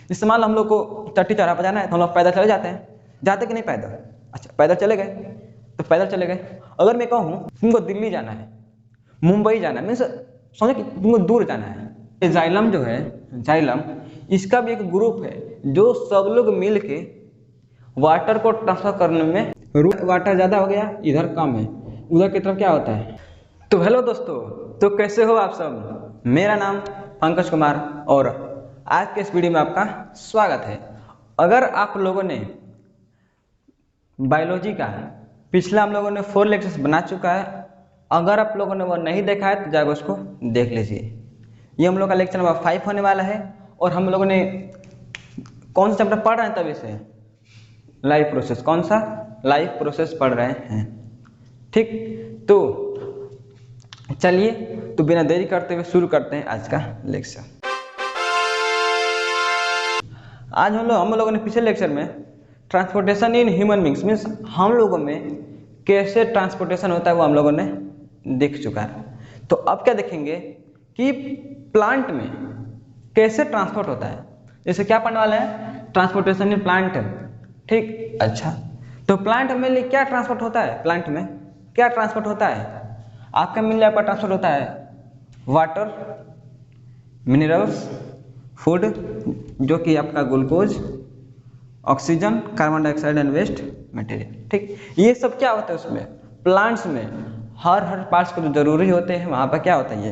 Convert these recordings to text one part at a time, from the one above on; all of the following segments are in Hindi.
जैसे मान लो हम लोग को चट्टी चौराहा पर जाना है तो हम लोग पैदल चले जाते हैं, जाते कि नहीं पैदल? अच्छा पैदल चले गए तो पैदल चले गए। अगर मैं कहूँ तुमको दिल्ली जाना है, मुंबई जाना है, मीन्स समझो कि तुमको दूर जाना है। जाइलम जो है, जाइलम, इसका भी एक ग्रुप है जो सब लोग मिल के वाटर को ट्रांसफर करने में, वाटर ज़्यादा हो गया इधर कम है, उधर की तरफ क्या होता है। तो हेलो दोस्तों, तो कैसे हो आप सब? मेरा नाम पंकज कुमार और आज के इस वीडियो में आपका स्वागत है। अगर आप लोगों ने बायोलॉजी का पिछला हम लोगों ने 4 लेक्चर्स बना चुका है, अगर आप लोगों ने वो नहीं देखा है तो जाकर उसको देख लीजिए। ये हम लोग का लेक्चर नंबर 5 होने वाला है और हम लोगों ने कौन सा चैप्टर पढ़ रहे हैं तभी से? Life process. कौन सा? लाइफ प्रोसेस पढ़ रहे हैं। ठीक, तो चलिए तो बिना देरी करते हुए शुरू करते हैं आज का लेक्चर। आज हम लोगों ने पिछले लेक्चर में transportation in human beings, means हम लोगों में कैसे ट्रांसपोर्टेशन होता है वो हम लोगों ने देख चुका है। तो अब क्या देखेंगे कि प्लांट में कैसे ट्रांसपोर्ट होता है। जैसे क्या पढ़ने वाले हैं? Transportation in plant. ठीक, अच्छा तो प्लांट में लिए क्या ट्रांसपोर्ट होता है? प्लांट में क्या ट्रांसपोर्ट होता है? आपका मिल जाए पर ट्रांसपोर्ट होता है वाटर, मिनरल्स, फूड जो कि आपका glucose, oxygen, carbon dioxide and waste material. ठीक, ये सब क्या होता है उसमें? प्लांट्स में हर पार्ट्स को जो जरूरी होते हैं वहां पर क्या होता है, ये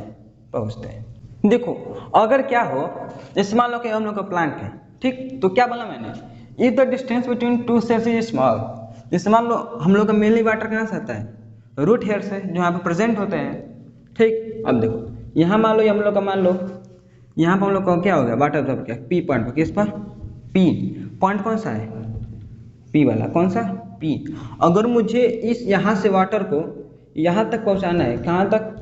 पहुंचते हैं। देखो अगर क्या हो, जैसे मान लो कि हम लोग का प्लांट है, ठीक, तो क्या बोला मैंने? If the distance between two cells is small. जैसे मान लो हम लोग का मेनली वाटर कहाँ से आता है? रूट हेयर से, जो यहाँ पे प्रेजेंट होते हैं। ठीक, अब देखो यहाँ मान लो हम लोग का, मान लो यहाँ पर हम लोग का क्या हो गया? वाटर ड्रॉप क्या? पी पॉइंट पर। किस पर? P point. कौन सा है? पी वाला। कौन सा? पी। अगर मुझे इस यहाँ से वाटर को यहाँ तक पहुँचाना है, कहाँ तक?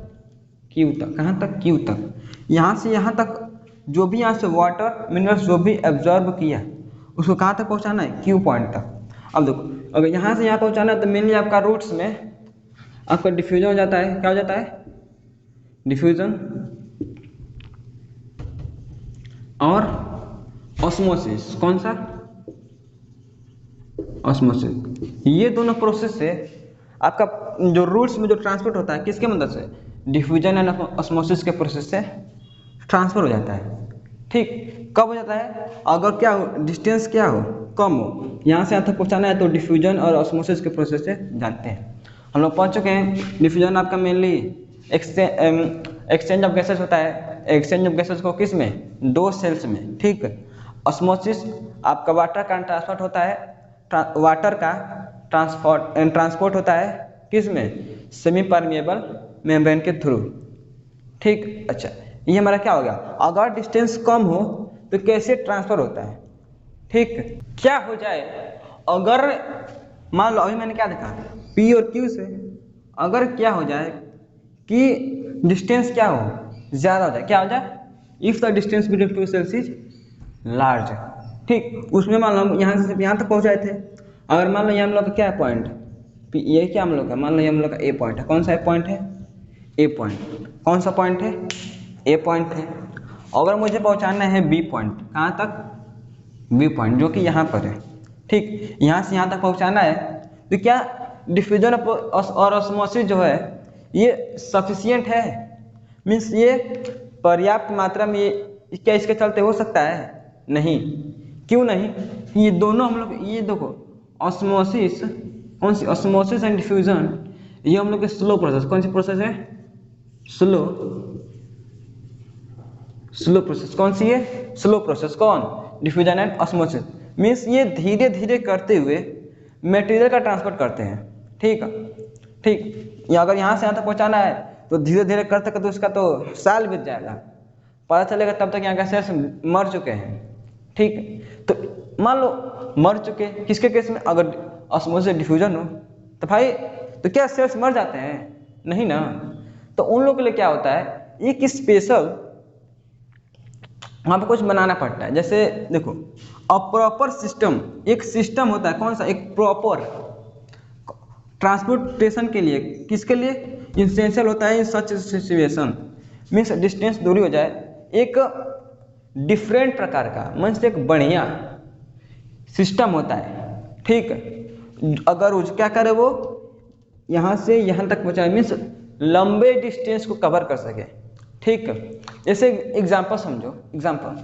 क्यू तक। कहाँ तक? क्यू तक। यहाँ से यहाँ तक जो भी यहाँ से वाटर मिनरल्स जो भी एब्जॉर्ब किया उसको कहाँ तक पहुँचाना है? क्यू पॉइंट तक। अब देखो अगर यहाँ से यहाँ पहुँचाना है तो मेनली आपका रूट्स में आपका डिफ्यूजन हो जाता है। क्या हो जाता है? डिफ्यूजन और ऑस्मोसिस। कौन सा? ऑस्मोसिस। ये दोनों प्रोसेस से आपका जो रूट्स में जो ट्रांसपोर्ट होता है किसके मदद से? डिफ्यूजन एंड ऑस्मोसिस के प्रोसेस से ट्रांसफर हो जाता है। ठीक, कब हो जाता है? अगर क्या हो, डिस्टेंस क्या हो, कम हो, यहाँ से यहाँ तक पहुँचाना है तो डिफ्यूजन और ऑस्मोसिस के प्रोसेस से जानते हैं। हम लोग पहुँच चुके हैं। डिफ्यूजन आपका मेनली एक्सचेंज ऑफ गैसेस होता है। एक्सचेंज ऑफ गैसेस को किस में? 2 सेल्स में। ठीक, ऑस्मोसिस आपका वाटर का ट्रांसपोर्ट होता है, वाटर का ट्रांसपोर्ट होता है किस में? सेमी परमिएबल मेम्ब्रेन के थ्रू। ठीक, अच्छा ये हमारा क्या हो गया? अगर डिस्टेंस कम हो तो कैसे ट्रांसफर होता है? ठीक, क्या हो जाए अगर मान लो अभी मैंने क्या देखा, पी और क्यू से अगर क्या हो जाए कि डिस्टेंस क्या हो, ज़्यादा हो जाए। क्या हो जाए? If the distance between two cells is large. ठीक, उसमें मान लो हम यहाँ से यहाँ तक पहुँचाए थे। अगर मान लो ये हम लोग का क्या है पॉइंट, ये क्या हम लोग का, मान लो ये हम लोग का ए पॉइंट है। कौन सा पॉइंट है? ए पॉइंट। कौन सा पॉइंट है? ए पॉइंट है। अगर मुझे पहुँचाना है बी पॉइंट, कहाँ तक? बी पॉइंट, जो कि यहाँ पर है। ठीक, यहाँ से यहाँ तक पहुँचाना है तो क्या डिफ्यूजन और ऑस्मोसिस जो है ये सफिशिएंट है? मीन्स ये पर्याप्त मात्रा में ये क्या इसके चलते हो सकता है? नहीं। क्यों नहीं? ये दोनों हम लोग, ये देखो ऑस्मोसिस, कौन सी? ऑस्मोसिस एंड डिफ्यूजन, ये हम लोग के स्लो प्रोसेस। कौन सी प्रोसेस है? Slow process. कौन सी है? Slow process. कौन? Diffusion and osmosis. मीन्स ये धीरे धीरे करते हुए मटेरियल का ट्रांसपोर्ट करते हैं। ठीक, ठीक, या अगर यहाँ से यहाँ तक पहुँचाना है तो धीरे धीरे करते करते उसका तो साल बीत जाएगा, पता चलेगा तब तक यहाँ का सेल्स मर चुके हैं। ठीक, तो मान लो मर चुके, किसके केस में? अगर ऑस्मोसिस डिफ्यूजन हो तो भाई तो क्या सेल्स मर जाते हैं? नहीं ना। तो उन लोगों के लिए क्या होता है, एक स्पेशल वहाँ पर कुछ बनाना पड़ता है। जैसे देखो अ प्रॉपर सिस्टम, एक सिस्टम होता है। कौन सा? एक प्रॉपर ट्रांसपोर्टेशन के लिए। किसके लिए? इसेंशियल होता है इन सच सिचुएशन। मीन्स डिस्टेंस दूरी हो जाए, एक डिफरेंट प्रकार का मीन्स एक बढ़िया सिस्टम होता है, ठीक है। अगर उस क्या करे वो यहाँ से यहाँ तक पहुँचाए मीन्स लंबे डिस्टेंस को कवर कर सके, ठीक है। जैसे एग्जांपल समझो, एग्जांपल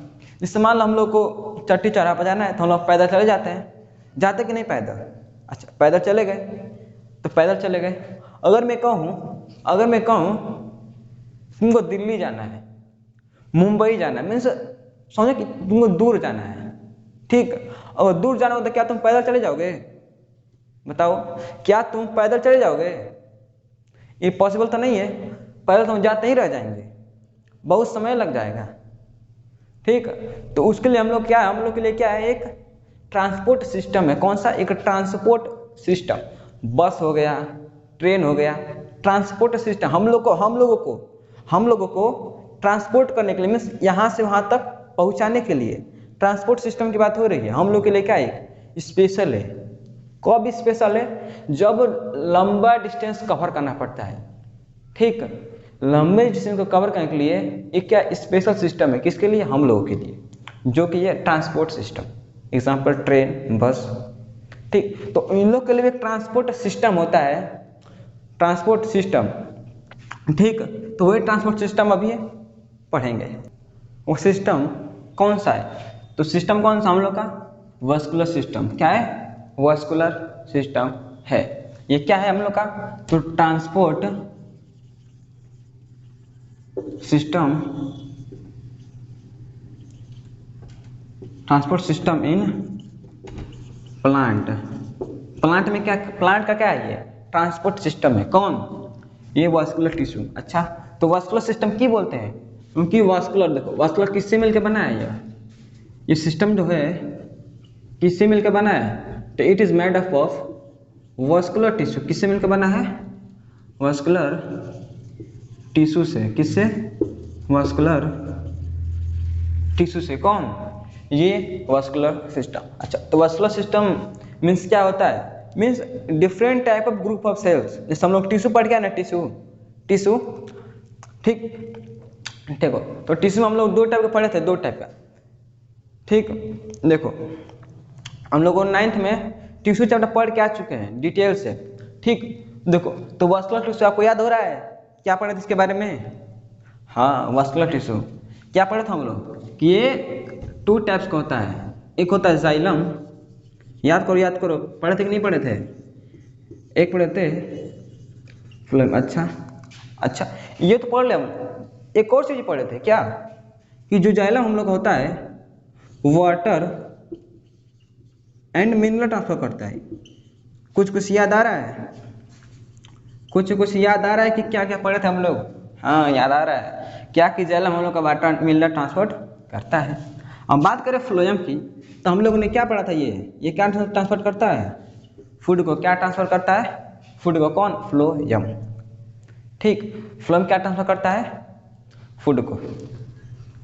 जैसे मान लो हम लोग को चट्टी चौराहा पर जाना है तो हम लोग पैदल चले जाते हैं, जाते कि नहीं पैदल? अच्छा पैदल चले गए तो पैदल चले गए। अगर मैं कहूँ तुमको दिल्ली जाना है, मुंबई जाना है, मीन्स समझो कि तुमको दूर जाना है, ठीक। और दूर जाना हो तो क्या तुम पैदल चले जाओगे? बताओ, क्या तुम पैदल चले जाओगे? ये पॉसिबल तो नहीं है, पैदल तो हम जाते ही रह जाएंगे, बहुत समय लग जाएगा, ठीक। तो उसके लिए हम लोग क्या है, हम लोग के लिए क्या है, एक ट्रांसपोर्ट सिस्टम है। कौन सा? एक ट्रांसपोर्ट सिस्टम। बस हो गया, ट्रेन हो गया, ट्रांसपोर्ट सिस्टम हम लोगों को ट्रांसपोर्ट करने के लिए मीन्स यहाँ से वहाँ तक पहुँचाने के लिए ट्रांसपोर्ट सिस्टम की बात हो रही है। हम लोग के लिए क्या है, स्पेशल है। कब स्पेशल है? जब लंबा डिस्टेंस कवर करना पड़ता है, ठीक। लंबे डिस्टेंस को कवर करने के लिए एक क्या स्पेशल सिस्टम है, किसके लिए? हम लोगों के लिए, जो कि है ट्रांसपोर्ट सिस्टम। एग्जाम्पल ट्रेन, बस, ठीक। तो इन लोग के लिए एक ट्रांसपोर्ट सिस्टम होता है, ट्रांसपोर्ट सिस्टम, ठीक। तो वही ट्रांसपोर्ट सिस्टम अभी पढ़ेंगे। वो सिस्टम कौन सा है? तो सिस्टम कौन सा हम लोग का? Vascular system. क्या है? वास्कुलर सिस्टम है। ये क्या है हम लोग का? तो transport system in plant. Plant में क्या, प्लांट का क्या है? ये ट्रांसपोर्ट सिस्टम है। कौन? ये वास्कुलर टिश्यू। अच्छा, तो वास्कुलर सिस्टम क्यों बोलते हैं? क्योंकि वास्कुलर, देखो वास्कुलर किससे मिलकर बना है? ये सिस्टम जो है किससे मिलकर बना है? तो it is made up of vascular tissue. किससे मिलकर बना है? वास्कुलर टिश्यू से। किससे? वास्कुलर टिश्यू से। कौन? ये वास्कुलर सिस्टम। अच्छा, तो वास्कुलर सिस्टम मीन्स क्या होता है? Means different type of group of cells. जैसे हम लोग टिश्यू पढ़ गया ना, टिश्यू, ठीक। देखो, तो टिश्यू हम लोग दो टाइप के पढ़े थे, दो टाइप का, ठीक। देखो हम लोग 9th में टिश्यू चैप्टर पढ़ के आ चुके हैं डिटेल से, ठीक। देखो, तो वास्कुलर टिश्यू आपको याद हो रहा है? क्या पढ़े थे इसके बारे में? हाँ, वास्कुलर टिश्यू क्या पढ़े थे हम लोग कि ये 2 टाइप्स का होता है। एक होता है जाइलम, याद करो, पढ़े थे कि नहीं पढ़े थे? एक पढ़े थे फ्लोएम। अच्छा, ये तो पढ़ ले हम। एक और चीज पढ़े थे क्या, कि जो जाइलम हम लोग का होता है वाटर एंड मिनरल ट्रांसफर करता है। कुछ याद आ रहा है? कुछ याद आ रहा है कि क्या क्या पढ़े थे हम लोग? हाँ, याद आ रहा है क्या कि जाइलम हम लोग का वाटर मिनरल ट्रांसपोर्ट करता है। अब बात करें फ्लोएम की, तो हम लोगों ने क्या पढ़ा था? ये क्या ट्रांसफर करता है? फूड को। क्या ट्रांसफर करता है? फूड को। कौन? फ्लोएम, ठीक। फ्लोएम क्या ट्रांसफर करता है? फूड को,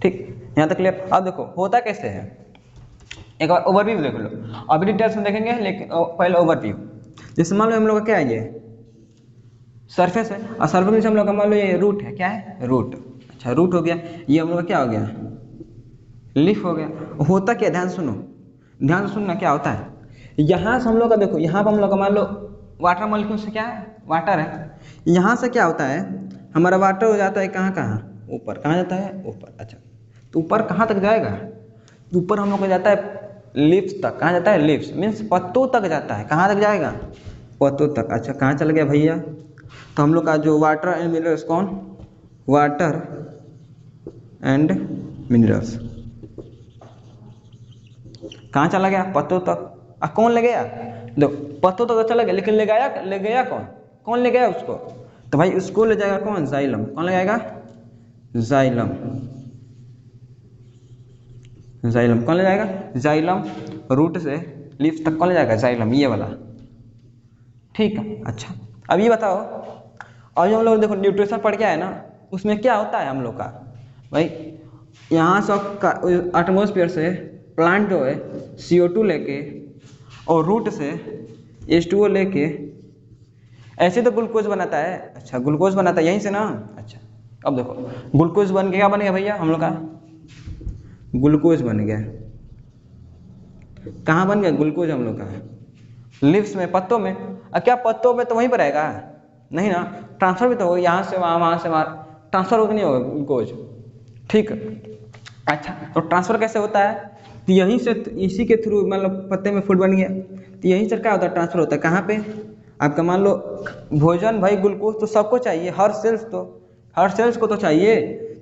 ठीक। यहाँ तक क्लियर? अब देखो होता कैसे है, एक बार ओवरव्यू देख लो, अभी डिटेल्स में देखेंगे, लेकिन पहले ओवरव्यू। जैसे मान लो हम लोग का क्या है, ये सरफेस है, और सरफेस में हम लोग का मान लो ये रूट है। क्या है? रूट। अच्छा, रूट हो गया। ये हम लोग का क्या हो गया? लीफ हो गया। होता क्या? ध्यान से सुनना क्या होता है। यहाँ से हम लोग का देखो, यहाँ पर हम लोग का मान लो वाटर मॉलिक्यूल से क्या है? वाटर है। यहाँ से क्या होता है, हमारा वाटर हो जाता है कहाँ? ऊपर। कहाँ जाता है? ऊपर। अच्छा, तो ऊपर कहाँ तक जाएगा? ऊपर हम लोग को जाता है लिप्स तक। कहाँ जाता है? लिप्स मीन्स पत्तों तक जाता है। कहाँ तक जाएगा? पत्तों तक। अच्छा, कहाँ चल गया भैया? तो हम लोग का जो वाटर एंड मिनरल्स, कौन? वाटर एंड मिनरल्स कहाँ चला गया? पत्तों तक। कौन ले गया? देखो, पत्तों तक तो चला गया, लेकिन ले गया कौन ले गया उसको? तो भाई उसको ले जाएगा कौन? जाइलम। कौन ले जाएगा? जाइलम कौन ले जाएगा? जाइलम। रूट से लीफ तक कौन ले जाएगा? जाइलम, ये वाला, ठीक है। अच्छा, अब ये बताओ, और जो हम लोग देखो न्यूट्रिशन पढ़ के आए ना, उसमें क्या होता है हम लोग का? भाई यहाँ से एटमॉस्फेयर से प्लांट जो है CO2 लेके, और रूट से H2O लेके ऐसे तो ग्लूकोज बनाता है। अच्छा, ग्लूकोज बनाता है यहीं से ना। अच्छा, अब देखो ग्लूकोज बन के क्या बनेगा भैया हम लोग का? ग्लूकोज बन गया। कहाँ बन गया? ग्लूकोज हम लोग का लिव्स में, पत्तों में। अब क्या पत्तों में तो वहीं पर रहेगा? नहीं ना, ट्रांसफर भी तो होगा, यहाँ से वहाँ, वहाँ से वहाँ, ट्रांसफर होगा नहीं होगा ग्लूकोज। ठीक, अच्छा तो ट्रांसफर कैसे होता है? तो यहीं से, इसी के थ्रू, मतलब पत्ते में फूड बन गया तो यहीं से क्या होता है? ट्रांसफर होता है। कहाँ पे? आपका मान लो भोजन भाई, ग्लूकोज तो सबको चाहिए, हर सेल्स को तो चाहिए।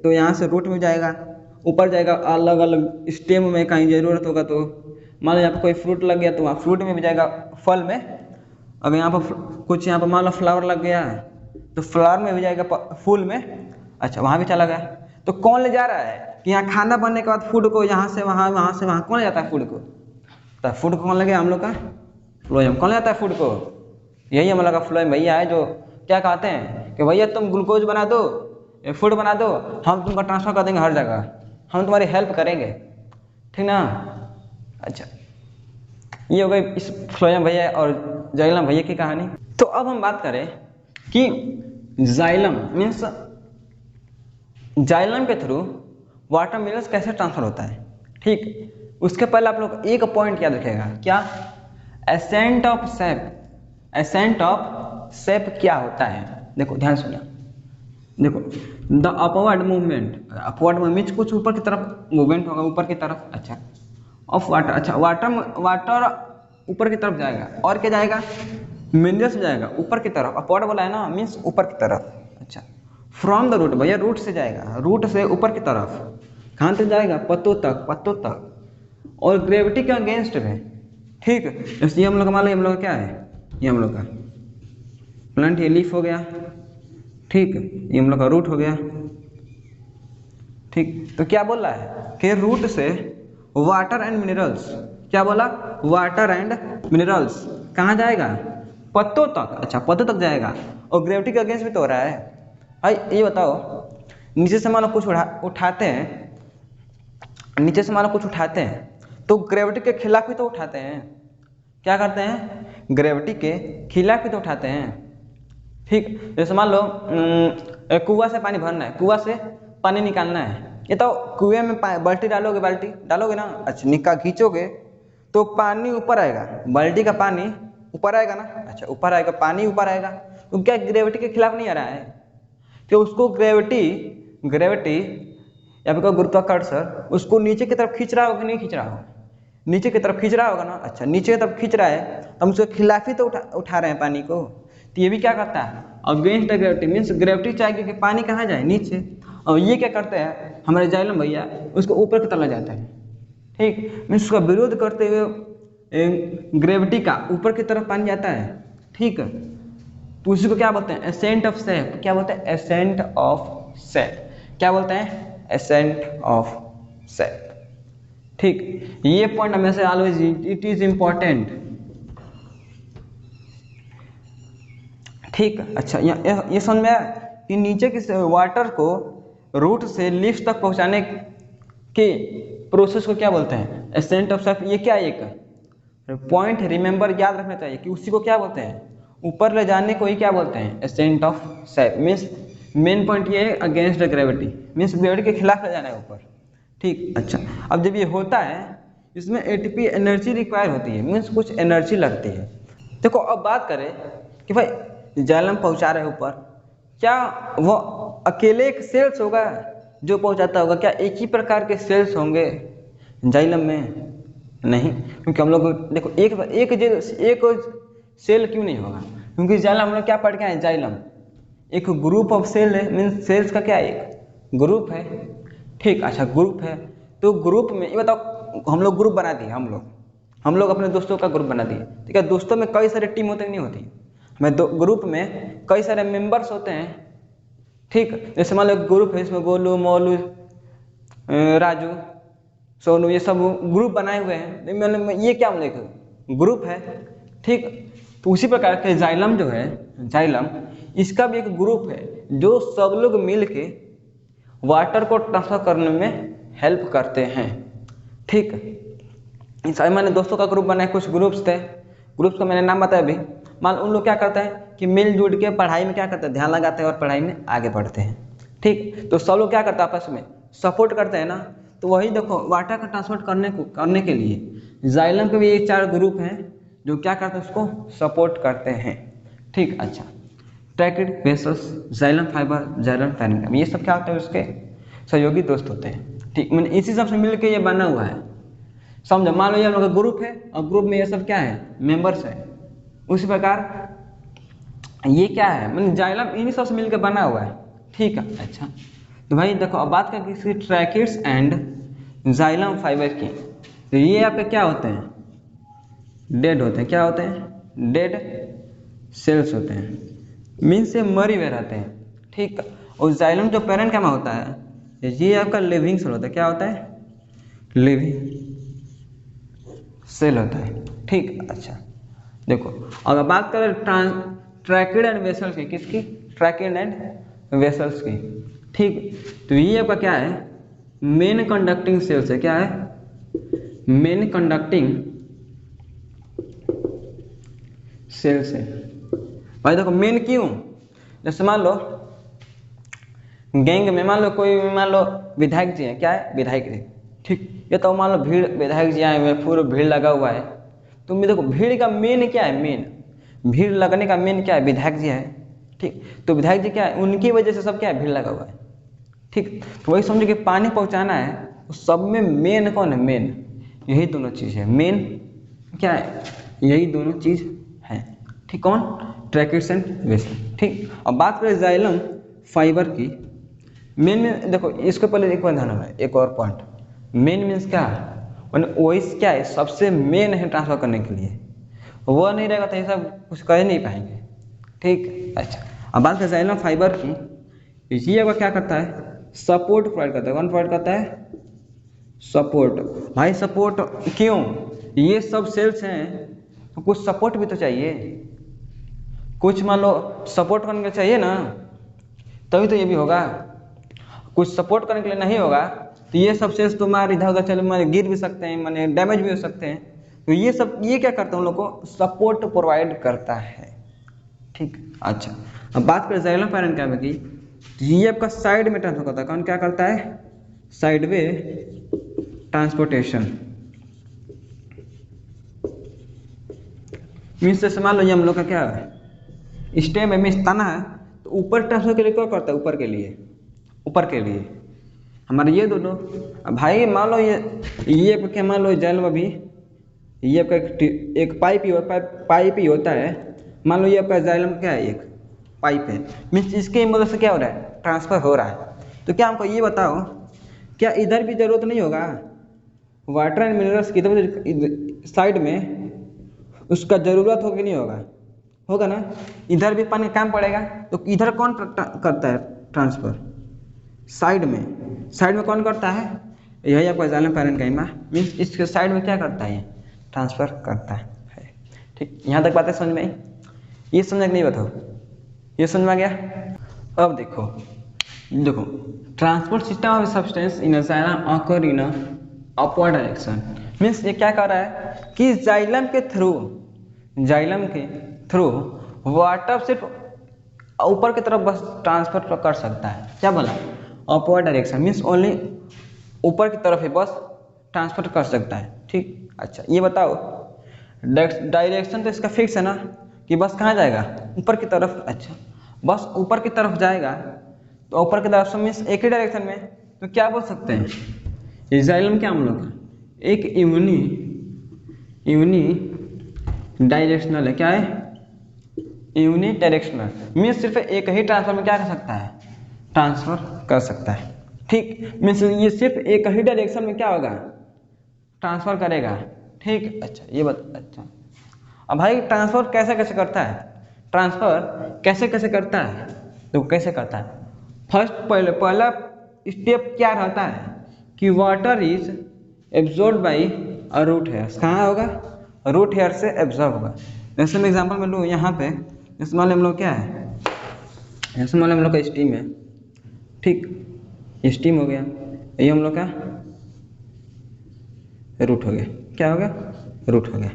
तो यहाँ से रूट में जाएगा, ऊपर जाएगा, अलग अलग स्टेम में कहीं जरूरत होगा तो मान लो यहाँ पे कोई फ्रूट लग गया तो वहाँ फ्रूट में भी जाएगा, फल में। अगर यहाँ पर कुछ, यहाँ पर मान लो फ्लावर लग गया तो फ्लावर में भी जाएगा, फूल में। अच्छा, वहाँ भी चला गया। तो कौन ले जा रहा है कि यहाँ खाना बनने के बाद फूड को यहाँ से वहाँ, वहाँ से वहाँ, कौन ले जाता है फूड को? तो फूड को कौन ले गया? हम लोग का फ्लोएम। कौन ले जाता है फूड को? यही हम लोग का फ्लोएम भैया है, जो क्या कहते हैं कि भैया तुम ग्लूकोज बना दो, फूड बना दो, हम तुमको ट्रांसफर कर देंगे हर जगह, हम तुम्हारी हेल्प करेंगे, ठीक ना। अच्छा, ये हो गई इस फ्लोएम भैया और जाइलम भैया की कहानी। तो अब हम बात करें कि जाइलम मीन्स, जाइलम के थ्रू वाटर मिनरल्स कैसे ट्रांसफर होता है। ठीक, उसके पहले आप लोग एक पॉइंट याद रखिएगा, क्या? Ascent of sap. Ascent of sap क्या होता है? देखो ध्यान सुनिए, देखो the upward movement, upward means कुछ ऊपर की तरफ मूवमेंट होगा, ऊपर की तरफ। अच्छा, ऑफ वाटर, अच्छा वाटर ऊपर की तरफ जाएगा, और क्या जाएगा? मिनरल्स जाएगा ऊपर की तरफ। अपवर्ड बोला है ना, मीन्स ऊपर की तरफ। अच्छा, फ्रॉम द रूट, भैया रूट से जाएगा, रूट से ऊपर की तरफ। कहाँ तक जाएगा? पत्तों तक, पत्तों तक, और ग्रेविटी के अगेंस्ट में। ठीक, जैसे ये हम लोग मान लो, हम लोग का क्या है? ये हम लोग का प्लांट, ये लीफ हो गया। ठीक, ये हम लोग का रूट हो गया। ठीक, तो क्या बोल रहा है कि रूट से वाटर एंड मिनरल्स, क्या बोला? वाटर एंड मिनरल्स कहाँ जाएगा? पत्तों तक। अच्छा, पत्तों तक जाएगा, और ग्रेविटी के अगेंस्ट भी तो हो रहा है भाई। ये बताओ, नीचे से मान लो कुछ उठाते हैं, नीचे से मान लो कुछ उठाते हैं तो ग्रेविटी के खिलाफ भी तो उठाते हैं। क्या करते हैं? ग्रेविटी के खिलाफ भी तो उठाते हैं। ठीक, जैसे मान लो कुआं से पानी भरना है, कुआं से पानी निकालना है, ये तो कुएं में बाल्टी डालोगे, बाल्टी डालोगे ना। अच्छा, निकाल खींचोगे तो पानी ऊपर आएगा, बाल्टी का पानी ऊपर आएगा ना। अच्छा, ऊपर आएगा, पानी ऊपर आएगा, तो क्या ग्रेविटी के खिलाफ नहीं आ रहा है? कि उसको ग्रेविटी या फिर गुरुत्वाकर्षण उसको नीचे की तरफ खींच रहा होगा कि नहीं खींच रहा होगा? नीचे की तरफ खींच रहा होगा ना। अच्छा, नीचे की तरफ खींच रहा है तो हम उसके खिलाफ ही तो उठा रहे हैं पानी को। तो ये भी क्या करता है? Against the gravity, means gravity चाहिए कि पानी कहाँ जाए? नीचे। और ये क्या करते हैं हमारे जाइलम भैया? उसको ऊपर की तरफ ले जाते हैं। ठीक, मीन्स उसका विरोध करते हुए ग्रेविटी का ऊपर की तरफ पानी जाता है। ठीक, तो उसी को क्या बोलते हैं? Accent of sap. क्या बोलते हैं? Accent of sap. क्या बोलते हैं? एसेंट ऑफ सेप। ठीक, ये पॉइंट हमेशा ऑलवेज, इट इज इंपॉर्टेंट। ठीक, अच्छा, ये समझ में आया कि नीचे की वाटर को रूट से लीफ तक पहुंचाने के प्रोसेस को क्या बोलते हैं? एसेंट ऑफ सेप। ये क्या, एक पॉइंट रिमेंबर याद रखना चाहिए कि उसी को क्या बोलते हैं? ऊपर ले जाने को ही क्या बोलते हैं? Accent of shape. Means main point ये है against the gravity, means gravity के खिलाफ ले जाना है ऊपर। ठीक, अच्छा, अब जब ये होता है इसमें एटीपी एनर्जी रिक्वायर होती है, मीन्स कुछ एनर्जी लगती है। देखो अब बात करें कि भाई जाइलम पहुंचा रहे ऊपर, क्या वो अकेले एक सेल्स होगा जो पहुंचाता होगा? क्या एक ही प्रकार के सेल्स होंगे जाइलम में? नहीं, क्योंकि हम लोग देखो एक सेल क्यों नहीं होगा? क्योंकि जाइलम हम लोग क्या पढ़ के आए? जाइलम एक ग्रुप ऑफ सेल है, मीन्स सेल्स का क्या एक ग्रुप है। ठीक, अच्छा, ग्रुप है तो ग्रुप में ये बताओ, हम लोग ग्रुप बना दिए, हम लोग अपने दोस्तों का ग्रुप बना दिए। ठीक है, दोस्तों में कई सारे टीम होते हैं, नहीं होती? मैं ग्रुप में कई सारे मेंबर्स होते हैं। ठीक, जैसे मान लो ग्रुप है, इसमें गोलू, मोलू, राजू, सोनू, ये सब ग्रुप बनाए हुए हैं। मतलब ये क्या मतलब ग्रुप है। ठीक, तो उसी प्रकार के जाइलम जो है, जाइलम इसका भी एक ग्रुप है जो सब लोग मिल के वाटर को ट्रांसफर करने में हेल्प करते हैं। ठीक, मैंने दोस्तों का ग्रुप बनाया, कुछ ग्रुप्स थे, ग्रुप्स का मैंने नाम बताया अभी। मान उन लोग क्या करते हैं कि मिलजुल के पढ़ाई में क्या करते हैं? ध्यान लगाते हैं और पढ़ाई में आगे बढ़ते हैं। ठीक, तो सब लोग क्या करते हैं? आपस में सपोर्ट करते हैं ना। तो वही देखो वाटर का ट्रांसपोर्ट करने के लिए जाइलम के भी ये 4 ग्रुप हैं जो क्या करते हैं, उसको सपोर्ट करते हैं। ठीक, अच्छा, tracheid vessels, xylem fibre, xylem parenchyma, ये सब क्या होते हैं, उसके सहयोगी दोस्त होते हैं। ठीक, मैंने इसी सब से मिलकर ये बना हुआ है, समझो। मान लो ये हम लोग का ग्रुप है और ग्रुप में ये सब क्या है, मेंबर्स है। उसी प्रकार ये क्या है, मैंने जाइलम इन्हीं सब से मिलकर बना हुआ है। ठीक है, अच्छा, तो भाई देखो अब बात करें किसी ट्रैकिड्स एंड जाइलम फाइबर की, तो ये आपके क्या होते हैं, डेड होते हैं। क्या होते हैं, डेड सेल्स होते हैं, मीन्स ये मरे हुए रहते हैं। ठीक, और जाइलम जो पैरेन्काइमा होता है ये आपका लिविंग सेल होता है। क्या होता है, लिविंग सेल होता है। ठीक, अच्छा, देखो अगर बात करें ट्रैकिड एंड वेसल्स की, किसकी, ट्रैकिड एंड वेसल्स की। ठीक, तो ये आपका क्या है, मेन कंडक्टिंग सेल्स है। क्या है, मेन कंडक्टिंग सेल्स है। भाई देखो मेन क्यों, जैसे मान लो गैंग में मान लो कोई, मान लो विधायक जी हैं। क्या है, विधायक जी। ठीक, ये तो मान लो भीड़, विधायक जी आए हुए, पूरा भीड़ लगा हुआ है। तो मैं देखो भीड़ का मेन क्या है, मेन भीड़ लगने का मेन क्या है, विधायक जी है। ठीक, तो विधायक जी क्या है, उनकी वजह से सब क्या है, भीड़ लगा हुआ है। ठीक, तो वही समझो कि पानी पहुंचाना है तो सब में मेन कौन है, मेन यही दोनों चीज़ है। मेन क्या है, यही दोनों चीज़ है। ठीक, कौन, ट्रैकिड्स एंड वेसल। ठीक, अब बात करें जाइलम फाइबर की, मेन में देखो इसको पहले एक बार ध्यान में, एक और पॉइंट, मेन मीन्स क्या है, वॉइस क्या है, सबसे मेन है ट्रांसफर करने के लिए। वो नहीं रहेगा तो ये सब कुछ कर नहीं पाएंगे। ठीक, अच्छा, अब बात करें जाइलम फाइबर की, ये अब क्या करता है, सपोर्ट प्रोवाइड करता है। कौन प्रोवाइड करता है, सपोर्ट। भाई सपोर्ट क्यों, ये सब सेल्स हैं तो कुछ सपोर्ट भी तो चाहिए, कुछ मान लो सपोर्ट करने के चाहिए ना, तभी तो ये भी होगा। कुछ सपोर्ट करने के लिए नहीं होगा तो ये सब सेल्स तो मार इधर उधर चले, मारे गिर भी सकते हैं, माने डैमेज भी हो सकते हैं। तो ये सब ये क्या करता है, उन लोग को सपोर्ट प्रोवाइड करता है। ठीक, अच्छा, अब बात करें जाइलम पैरेन्काइमा की, ये आपका साइड में ट्रांसफर करता है। कौन क्या करता है, साइड वे ट्रांसपोर्टेशन। मीन्स जैसे मान लो ये हम लोग का क्या है, स्टेम है, मीन्स तना है, तो ऊपर ट्रांसफर के लिए क्या करता है, ऊपर के लिए, ऊपर के लिए हमारे ये दोनों। अब भाई मान लो ये आपका क्या, मान लो जाइलम अभी ये आपका एक पाइप ही होता है। मान लो ये आपका जाइलम क्या है, एक पाइप है, मीन्स इसके मदद से क्या हो रहा है, ट्रांसफर हो रहा है। तो क्या हमको ये बताओ, क्या इधर भी जरूरत नहीं होगा वाटर एंड मिनरल्स की, इधर साइड में उसका ज़रूरत होगी, नहीं होगा, होगा ना, इधर भी पानी काम पड़ेगा। तो इधर कौन करता है ट्रांसफ़र, साइड में कौन करता है, यही आपका जाइलम पैरेन्काइमा, मीन्स इसके साइड में क्या करता है, ट्रांसफ़र करता है। ठीक, यहाँ तक बातें समझ में आई, ये समझ नहीं, बताओ ये समझ में आ गया। अब देखो transport system of substance in xylem occur in upward direction, means ये क्या कर रहा है कि जाइलम के थ्रू वाटर सिर्फ ऊपर की तरफ बस ट्रांसफर कर सकता है। क्या बोला, अपवर्ड डायरेक्शन, मीन्स ओनली ऊपर की तरफ ही बस ट्रांसफर कर सकता है। ठीक, अच्छा, ये बताओ डायरेक्शन तो इसका फिक्स है ना, कि बस कहाँ जाएगा, ऊपर की तरफ। अच्छा, बस ऊपर की तरफ जाएगा, तो ऊपर की तरफ से मीन्स एक ही डायरेक्शन में, तो क्या बोल सकते हैं, ये जाइलम क्या हम लोग का एक यूनी डायरेक्शनल है। क्या है, यूनी डायरेक्शनल, मीन्स सिर्फ एक ही ट्रांसफर में क्या कर सकता है, ट्रांसफर कर सकता है। ठीक, मीन्स ये सिर्फ एक ही डायरेक्शन में क्या होगा, ट्रांसफर करेगा। ठीक, अच्छा, ये अच्छा, अब भाई ट्रांसफर कैसे कैसे करता है, तो कैसे करता है, फर्स्ट पहला स्टेप क्या रहता है कि water is absorb by a root hair. कहाँ होगा, रूट हेयर से एब्जॉर्ब होगा। जैसे मैं एग्जांपल में लूँ यहाँ पे, जैसे मान लो हम लोग क्या है, जैसे मान लो हम लोग का स्टीम है। ठीक, स्टीम हो गया, ये हम लोग का रूट हो गया। क्या हो गया, रूट हो गया।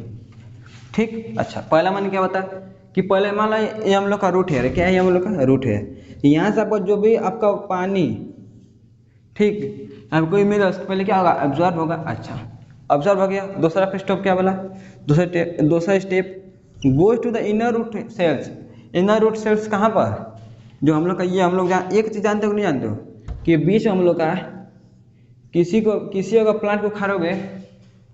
ठीक, अच्छा, पहला मान क्या होता है कि पहले मान लो ये हम लोग का रूट हेयर है। क्या है, ये हम लोग का रूट हेयर। यहाँ से आपको जो भी आपका पानी, ठीक, अब कोई मिनरल्स पहले क्या होगा, एब्जॉर्ब होगा। अच्छा ऑब्जर्व हो गया। दूसरा स्टेप क्या बोला, दूसरा step goes to the inner root cells. Inner root cells कहाँ पर, जो हम लोग का ये हम लोग एक चीज़ जानते हो नहीं जानते हो कि बीच में हम लोग का किसी अगर प्लांट को उखाड़ोगे,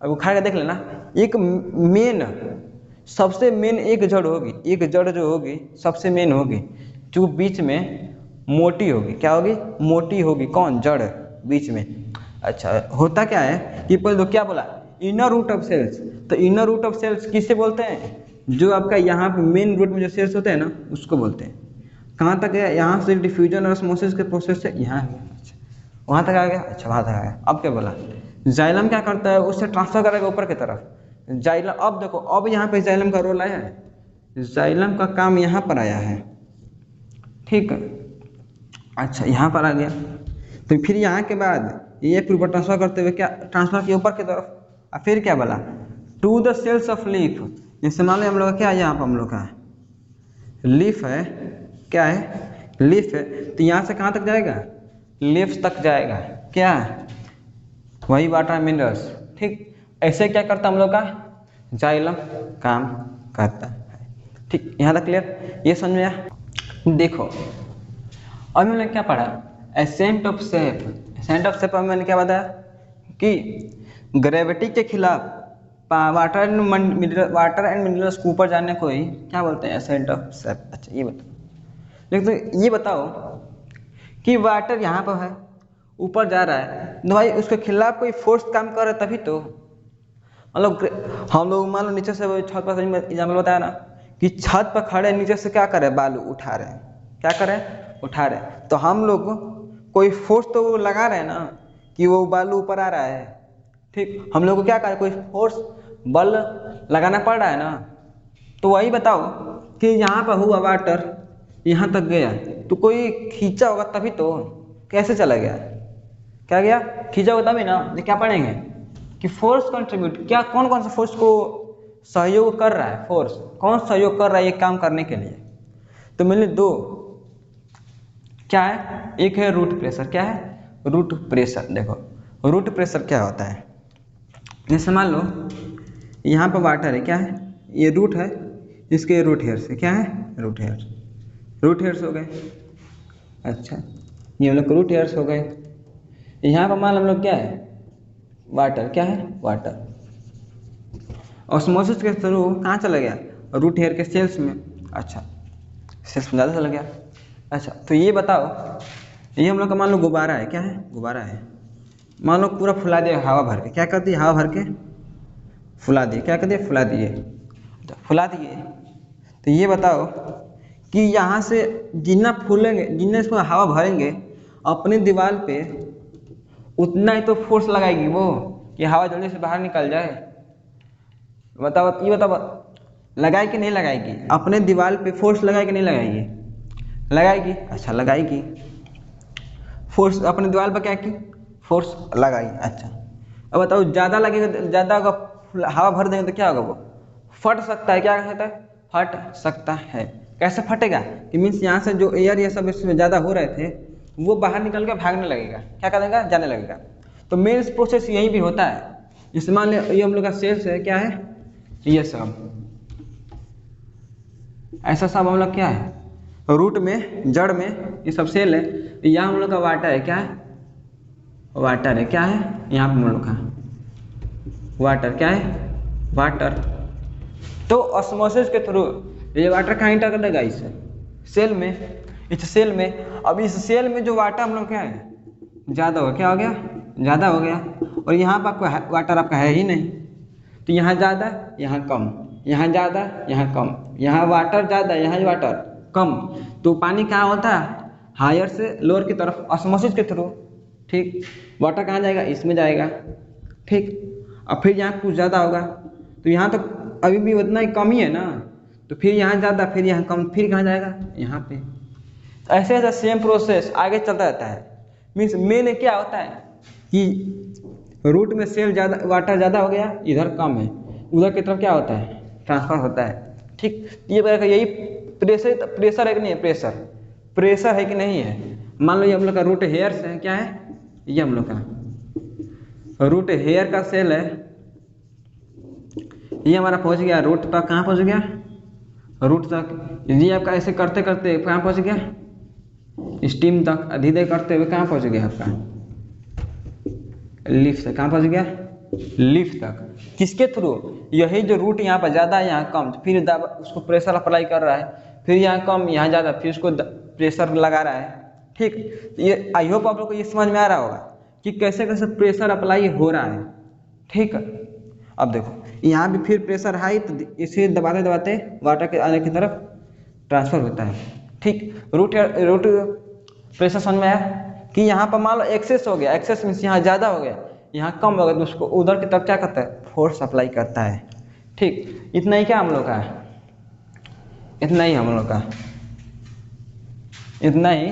अब उखाड़ के देख लेना, एक मेन सबसे मेन एक जड़ होगी, एक जड़ जो होगी सबसे मेन होगी, जो बीच में मोटी होगी। क्या होगी, मोटी होगी। कौन, जड़ बीच में। अच्छा होता क्या है कि पहले तो क्या बोला, इनर रूट ऑफ सेल्स। तो इनर रूट ऑफ सेल्स किससे बोलते हैं, जो आपका यहाँ पे मेन रूट में जो सेल्स होते हैं ना उसको बोलते हैं। कहाँ तक है, यहाँ से डिफ्यूजन और ऑस्मोसिस के प्रोसेस से यहाँ है। अच्छा वहाँ तक आ गया। अच्छा वहाँ तक आ गया। अब क्या बोला, जाइलम क्या करता है, उससे ट्रांसफर करेगा ऊपर की तरफ। जाइलम, अब देखो अब यहाँ पे जाइलम का रोल आया है, जाइलम का काम यहाँ पर आया है, ठीक है। अच्छा यहाँ पर आ गया, तो फिर यहाँ के बाद ये ऊपर ट्रांसफर करते हुए क्या ट्रांसफर किया ऊपर की तरफ। और फिर क्या बोला, to the cells of leaf. जैसे मान लो हम लोग का क्या है, यहाँ पर हम लोग का लीफ है, क्या है, लीफ है। तो यहाँ से कहाँ तक जाएगा, लीफ्स तक जाएगा। क्या, वही वाटर मिनरल्स, ठीक। ऐसे क्या करता हम लोग का जाइलम काम करता है, ठीक। यहाँ तक क्लियर, ये समझ में आया। देखो अब मैंने क्या पढ़ा, ascent of shape. Ascent of shape में मैंने क्या बताया कि ग्रेविटी के खिलाफ वाटर एंड मिनरल्स को ऊपर जाने को ही क्या बोलते हैं, एसेंट ऑफ शेप। अच्छा ये बताओ, लेकिन ये बताओ कि वाटर यहाँ पर है, ऊपर जा रहा है, तो भाई उसके खिलाफ कोई फोर्स काम कर रहा है तभी तो। मतलब हम लोग मान लो नीचे से छत पर एग्जाम्पल बताया ना कि छत पर खड़े नीचे से क्या करे, बालू उठा रहे हैं, क्या करें, उठा रहे हैं। तो हम लोग कोई फोर्स तो वो लगा रहे हैं ना कि वो बालू ऊपर आ रहा है, ठीक। हम लोग को क्या करें, कोई फोर्स बल लगाना पड़ रहा है ना। तो वही बताओ कि यहाँ पर हुआ वाटर यहाँ तक गया, तो कोई खींचा होगा तभी तो, कैसे चला गया, क्या गया, खींचा होगा तभी ना। क्या पढ़ेंगे कि फोर्स कंट्रीब्यूट, क्या कौन कौन सा फोर्स को सहयोग कर रहा है, फोर्स कौन सहयोग कर रहा है ये काम करने के लिए। तो मैंने दो क्या है, एक है रूट प्रेशर। क्या है, रूट प्रेशर। देखो रूट प्रेशर क्या होता है, जैसे मान लो यहाँ पर वाटर है, क्या है, ये रूट है, इसके रूट हेयर्स है, क्या है, रूट हेयर्स, रूट हेयर्स हो गए। अच्छा ये हम लोग रूट हेयर्स हो गए। यहाँ पर मान लो हम लोग क्या है, वाटर, क्या है, वाटर। ऑस्मोसिस के थ्रू कहाँ चला गया, रूट हेयर के सेल्स में। अच्छा सेल्स में ज़्यादा चला गया। अच्छा तो ये बताओ, ये हम लोग का मान लो गुब्बारा है, क्या है, गुब्बारा है। मान लो पूरा फुला दिया हवा भर के, क्या कर दिए, हवा भर के फुला दिए, क्या कर दिए, फुला दिए, फुला दिए। तो ये बताओ कि यहाँ से जितना फूलेंगे, जितना इसमें हवा भरेंगे अपनी दीवार पे, उतना ही तो फोर्स लगाएगी वो कि हवा जल्दी से बाहर निकल जाए। बताओ ये बताओ, लगाए कि नहीं लगाएगी, अपने दीवार पे फोर्स लगाए कि नहीं लगाएगी, लगाएगी। अच्छा लगाएगी, फोर्स अपने दीवार पर क्या की, फोर्स लगाई। अच्छा अब बताओ ज़्यादा लगेगा, ज़्यादा अगर हवा भर देंगे तो क्या होगा, वो फट सकता है। क्या कहता है, फट सकता है। कैसे फटेगा कि मीन्स यहाँ से जो एयर ये सब इसमें ज़्यादा हो रहे थे वो बाहर निकल के भागने लगेगा, क्या करेगा, जाने लगेगा। तो मेन प्रोसेस यही भी होता है। जैसे मान लो ये हम लोग का सेल्स है, क्या है, ये सब ऐसा सब हम लोग क्या है, रूट में, जड़ में ये सब सेल है। यहाँ हम लोग का वाटर है, क्या है, वाटर है, क्या है, यहाँ पे हम लोग का वाटर, क्या है, वाटर। तो ऑस्मोसिस के थ्रू ये वाटर कहाँ इंटर कर देगा, इस सेल में, इस सेल में। अब इस सेल में जो वाटर हम लोग क्या है, ज़्यादा हो, क्या हो गया, ज़्यादा हो गया। और यहाँ पर आपका वाटर आपका है ही नहीं, तो यहाँ ज़्यादा, यहाँ कम, यहाँ ज़्यादा, यहाँ कम, यहाँ वाटर ज़्यादा, यहाँ वाटर कम। तो पानी कहाँ होता है, हायर से लोअर की तरफ, ऑस्मोसिस के थ्रू, ठीक। वाटर कहाँ जाएगा, इसमें जाएगा, ठीक। अब फिर यहाँ कुछ ज़्यादा होगा, तो यहाँ तो अभी भी उतना ही कम ही है ना, तो फिर यहाँ ज़्यादा, फिर यहाँ कम, फिर कहाँ जाएगा, यहाँ पे। ऐसे ऐसा सेम प्रोसेस आगे चलता रहता है। मीन्स मेन क्या होता है कि रूट में सेल ज़्यादा, वाटर ज़्यादा हो गया, इधर कम है, उधर की तरफ क्या होता है, ट्रांसफर होता है, ठीक। ये यही प्रेशर, प्रेशर है कि नहीं है, प्रेशर है कि नहीं है। मान लो ये हम लोग का रूट हेयर्स है, क्या है, ये हम लोग का रूट हेयर का सेल है, ये हमारा पहुंच गया रूट तक। कहाँ पहुंच गया? रूट तक। ये आपका ऐसे करते करते कहाँ पहुंच गया? स्टीम तक। धीरे करते हुए कहाँ पहुंच गया आपका? लीफ तक। कहाँ पहुंच गया? लीफ तक। किसके थ्रू? यही जो रूट यहाँ पर ज़्यादा है, यहाँ कम, फिर उसको प्रेशर अप्लाई कर रहा है, फिर यहाँ कम यहाँ ज़्यादा, फिर उसको प्रेशर लगा रहा है। ठीक, ये आई होप आप लोग को ये समझ में आ रहा होगा कि कैसे कैसे प्रेशर अप्लाई हो रहा है। ठीक, अब देखो यहाँ भी फिर प्रेशर हाई, तो इसे दबाते दबाते वाटर के आने की तरफ ट्रांसफर होता है। ठीक, रूट प्रेशर समझ में आया कि यहाँ पर मान लो एक्सेस हो गया, एक्सेस मीन्स यहाँ ज़्यादा हो गया, यहाँ कम हो गया, तो उसको उधर की तरफ क्या करता है? फोर्स अप्लाई करता है। ठीक, इतना ही क्या हम लोग का है? इतना ही हम लोग का, इतना ही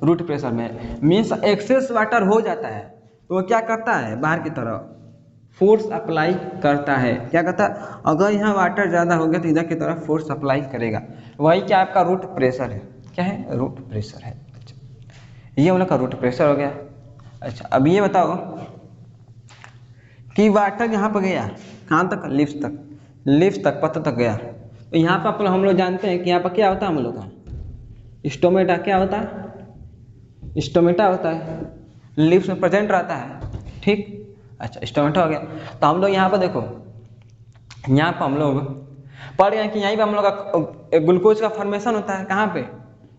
रूट प्रेशर में। मीन्स एक्सेस वाटर हो जाता है तो वो क्या करता है? बाहर की तरफ फोर्स अप्लाई करता है। क्या करता है? अगर यहाँ वाटर ज़्यादा हो गया तो इधर की तरफ फोर्स अप्लाई करेगा। वही क्या आपका रूट प्रेशर है। क्या है? रूट प्रेशर है। अच्छा, ये हम लोग का रूट प्रेशर हो गया। अच्छा, अब ये बताओ कि वाटर यहाँ पर गया कहाँ तक? लिप्स तक। लिप्स तक, पत्थर तक गया। तो यहाँ पर हम लोग जानते हैं कि यहाँ पर क्या होता है हम लोग का? स्टोमेटा। क्या होता है? स्टोमेटा होता है, लिप्स में प्रेजेंट रहता है। ठीक, अच्छा, स्टोमेटा हो गया। तो हम लोग यहाँ पर देखो, यहाँ पर हम लोग पढ़ गए कि यहीं पर हम लोग का ग्लूकोज का फॉर्मेशन होता है। कहाँ पे?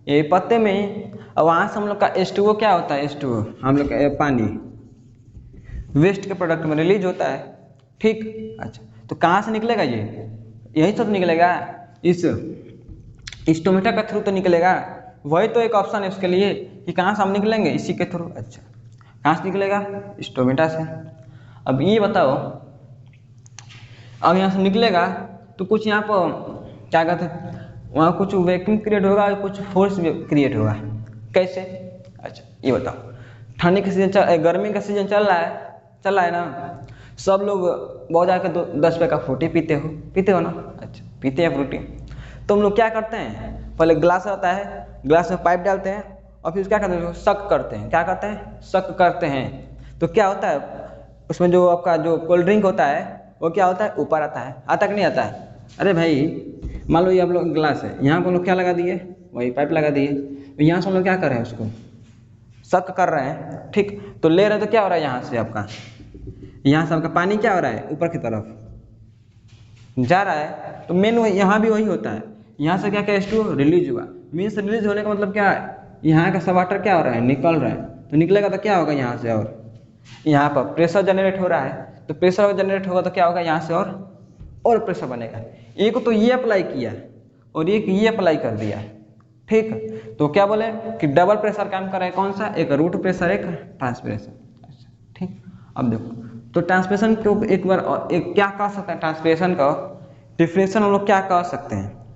ये पत्ते में ही। और वहाँ से हम लोग का H2O क्या होता है? H2O हम लोग का पानी वेस्ट के प्रोडक्ट में रिलीज होता है। ठीक, अच्छा, तो कहाँ से निकलेगा? ये यही सब निकलेगा, इस स्टोमेटा के थ्रू तो निकलेगा। वही तो एक ऑप्शन है उसके लिए कि कहाँ से हम निकलेंगे? इसी के थ्रू। अच्छा, कहाँ से निकलेगा? स्टोमेटा से। अब ये बताओ, अब यहाँ से निकलेगा तो कुछ यहाँ पर क्या कहते हैं, वहाँ कुछ वैक्यूम क्रिएट होगा, कुछ फोर्स क्रिएट होगा। कैसे? अच्छा, ये बताओ। ठंडी का सीजन गर्मी का सीजन चल रहा है ना, सब लोग बहुत जाकर 10 रुपये का फ्रूटी पीते हो ना। अच्छा, पीते हैं फ्रूटी। तो हम लोग क्या करते हैं? पहले ग्लास आता है, ग्लास में पाइप डालते हैं और फिर क्या करते हैं? शक करते हैं। क्या करते हैं? शक करते हैं। तो क्या होता है उसमें? जो आपका जो कोल्ड ड्रिंक होता है वो क्या होता है? ऊपर आता है। आता कि नहीं आता है? अरे भाई, मान लो ये आप लोग ग्लास है, यहाँ पर लोग क्या लगा दिए? वही पाइप लगा दिए। तो यहाँ से हम लोग क्या कर रहे हैं? उसको शक कर रहे हैं। ठीक, तो ले रहे हैं तो क्या हो रहा है? यहाँ से आपका पानी क्या हो रहा है? ऊपर की तरफ जा रहा है। तो मेन यहाँ भी वही होता है। यहाँ से क्या H2O रिलीज हुआ। मीन्स रिलीज होने का मतलब क्या है? यहाँ का सब वाटर क्या हो रहा है? निकल रहा है। तो निकलेगा तो क्या होगा? यहाँ से और यहाँ पर प्रेशर जनरेट हो रहा है, तो प्रेशर जनरेट होगा तो क्या होगा? यहाँ से और प्रेशर बनेगा। एक तो ये अप्लाई किया और एक ये अप्लाई कर दिया। ठीक, तो क्या बोले कि डबल प्रेशर काम कर रहा है। कौन सा? एक रूट प्रेशर, एक ट्रांसपिरेशन। अच्छा, ठीक, अब देखो तो ट्रांसपिरेशन को एक बार एक क्या कह सकते हैं? ट्रांसपिरेशन का डिफिनेशन हम लोग क्या कह सकते हैं?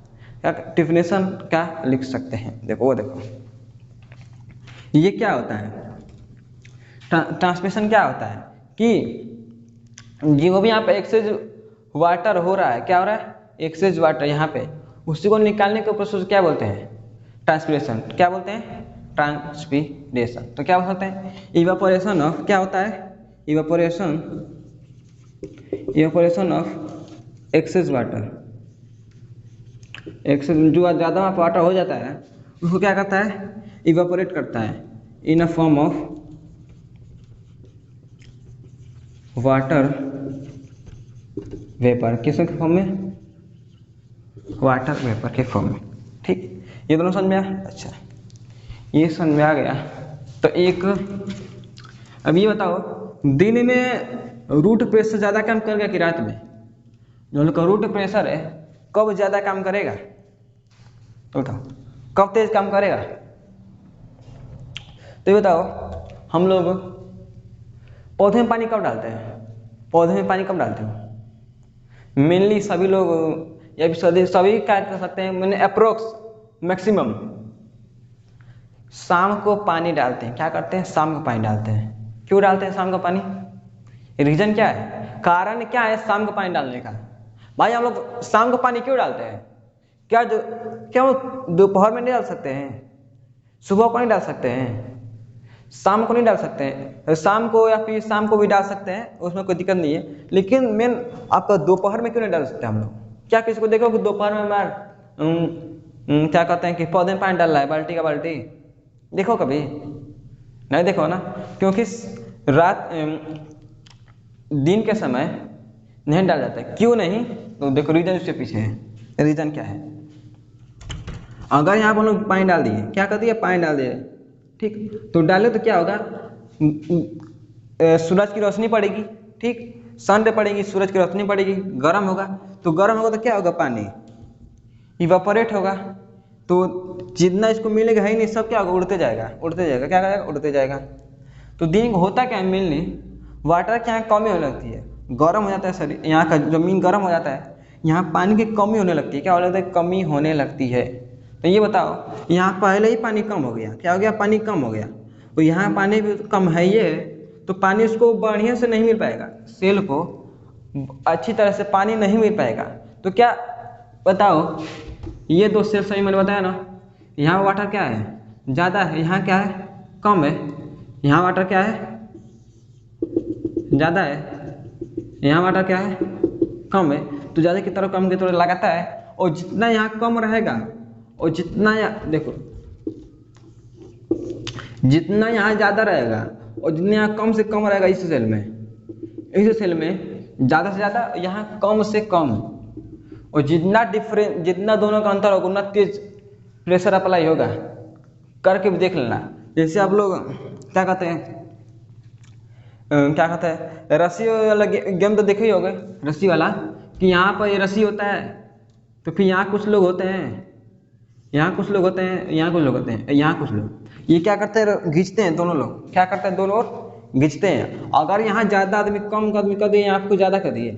क्या डिफिनेशन क्या लिख सकते हैं? देखो वो देखो, ये क्या होता है? ट्रांसमिशन क्या होता है कि जो भी यहाँ पे एक्सेस वाटर हो रहा है, क्या हो रहा है? एक्सेस वाटर यहाँ पे, उसी को निकालने के प्रोसेस क्या बोलते हैं? ट्रांसपिरेशन। क्या बोलते हैं? ट्रांसपिरेशन। तो क्या बोल सकते हैं? इवापोरेशन ऑफ, क्या होता है? Evaporation of excess water. Excess जो ज़्यादा वाटर हो जाता है उसको क्या करता है? इवापोरेट करता है in a form of water vapour. किसके फॉर्म में? वाटर वेपर के फॉर्म में। ठीक, ये दोनों समझ में आया? अच्छा, ये समझ में आ गया। तो एक अब ये बताओ, दिन में रूट प्रेशर ज़्यादा काम करेगा कि रात में? जो लोग का रूट प्रेशर है कब ज़्यादा काम करेगा? तो बताओ कब तेज काम करेगा? तो ये बताओ, हम लोग पौधे में पानी कब डालते हैं? पौधे में पानी कब डालते हो? मेनली सभी लोग या सभी क्या कर सकते हैं, मैंने अप्रोक्स मैक्सिमम शाम को पानी डालते हैं। क्या करते हैं? शाम को पानी डालते हैं। क्यों डालते हैं शाम को पानी? रीजन क्या है? कारण क्या है शाम को पानी डालने का? भाई हम लोग शाम को पानी क्यों डालते हैं? क्या दोपहर में नहीं डाल सकते हैं? सुबह को नहीं डाल सकते हैं? शाम को नहीं डाल सकते हैं, शाम को या फिर शाम को भी डाल सकते हैं, उसमें कोई दिक्कत नहीं है। लेकिन मेन आपका दोपहर में क्यों नहीं डाल सकते हम लोग? क्या किसी को देखो कि दोपहर में हमार क्या कहते हैं कि पौधे में पानी डाल रहा है बाल्टी का बाल्टी? देखो कभी? नहीं देखो ना, क्योंकि रात दिन के समय नहीं डाल जाता है। क्यों नहीं? तो देखो रीजन उसके पीछे है। रीजन क्या है? अगर यहाँ पर हम लोग पानी डाल दिए, क्या कर दिए? पानी डाल दिए, ठीक, तो डाले तो क्या होगा? सूरज की रोशनी पड़ेगी, ठीक, सन पे पड़ेगी, सूरज की रोशनी पड़ेगी, गर्म होगा, तो गर्म होगा तो क्या होगा? पानी इवापोरेट होगा, तो जितना इसको मिलेगा है ही नहीं, सब क्या होगा? उड़ते जाएगा, उड़ते जाएगा, क्या करेगा? उड़ते जाएगा। तो दिन होता क्या है? मेनली वाटर की यहाँ कमी होने लगती है, गर्म हो जाता है शरीर, यहाँ का जमीन गर्म हो जाता है, यहाँ पानी की कमी होने लगती है। क्या होने लगता है? कमी होने लगती है। तो ये बताओ, यहाँ पहले ही पानी कम हो गया, क्या हो गया? पानी कम हो गया, तो यहाँ पानी भी कम है ये, तो पानी उसको बढ़िया से नहीं मिल पाएगा, सेल को अच्छी तरह से पानी नहीं मिल पाएगा। तो क्या बताओ, ये दो सेल सही मैंने बताया ना, यहाँ वाटर क्या है? ज़्यादा है, यहाँ क्या है? कम है। यहाँ वाटर क्या है? ज़्यादा है, यहाँ वाटर क्या है? कम है। तो ज़्यादा की तरफ कम की तरफ लगाता है, और जितना यहाँ कम रहेगा और जितना यहाँ देखो, जितना यहाँ ज़्यादा रहेगा और जितना यहाँ कम से कम रहेगा इस सेल में, इस सेल में ज़्यादा से ज़्यादा, यहाँ कम से कम, और जितना डिफरेंस, जितना दोनों का अंतर होगा उतना तेज प्रेशर अप्लाई होगा। करके भी देख लेना। जैसे आप लोग क्या कहते हैं, क्या कहते हैं, रस्सी वाला गेम तो देखे ही होगे, रस्सी वाला, कि यहाँ पर ये रस्सी होता है, तो फिर यहाँ कुछ लोग होते हैं, यहाँ कुछ लोग होते हैं, यहाँ कुछ लोग होते हैं, यहाँ कुछ लोग, ये क्या करते हैं? खींचते हैं दोनों लोग। क्या करते हैं? दोनों ओर खींचते हैं। अगर यहाँ ज़्यादा आदमी कम आदमी कर दिए, यहाँ आपको ज़्यादा कर दिए,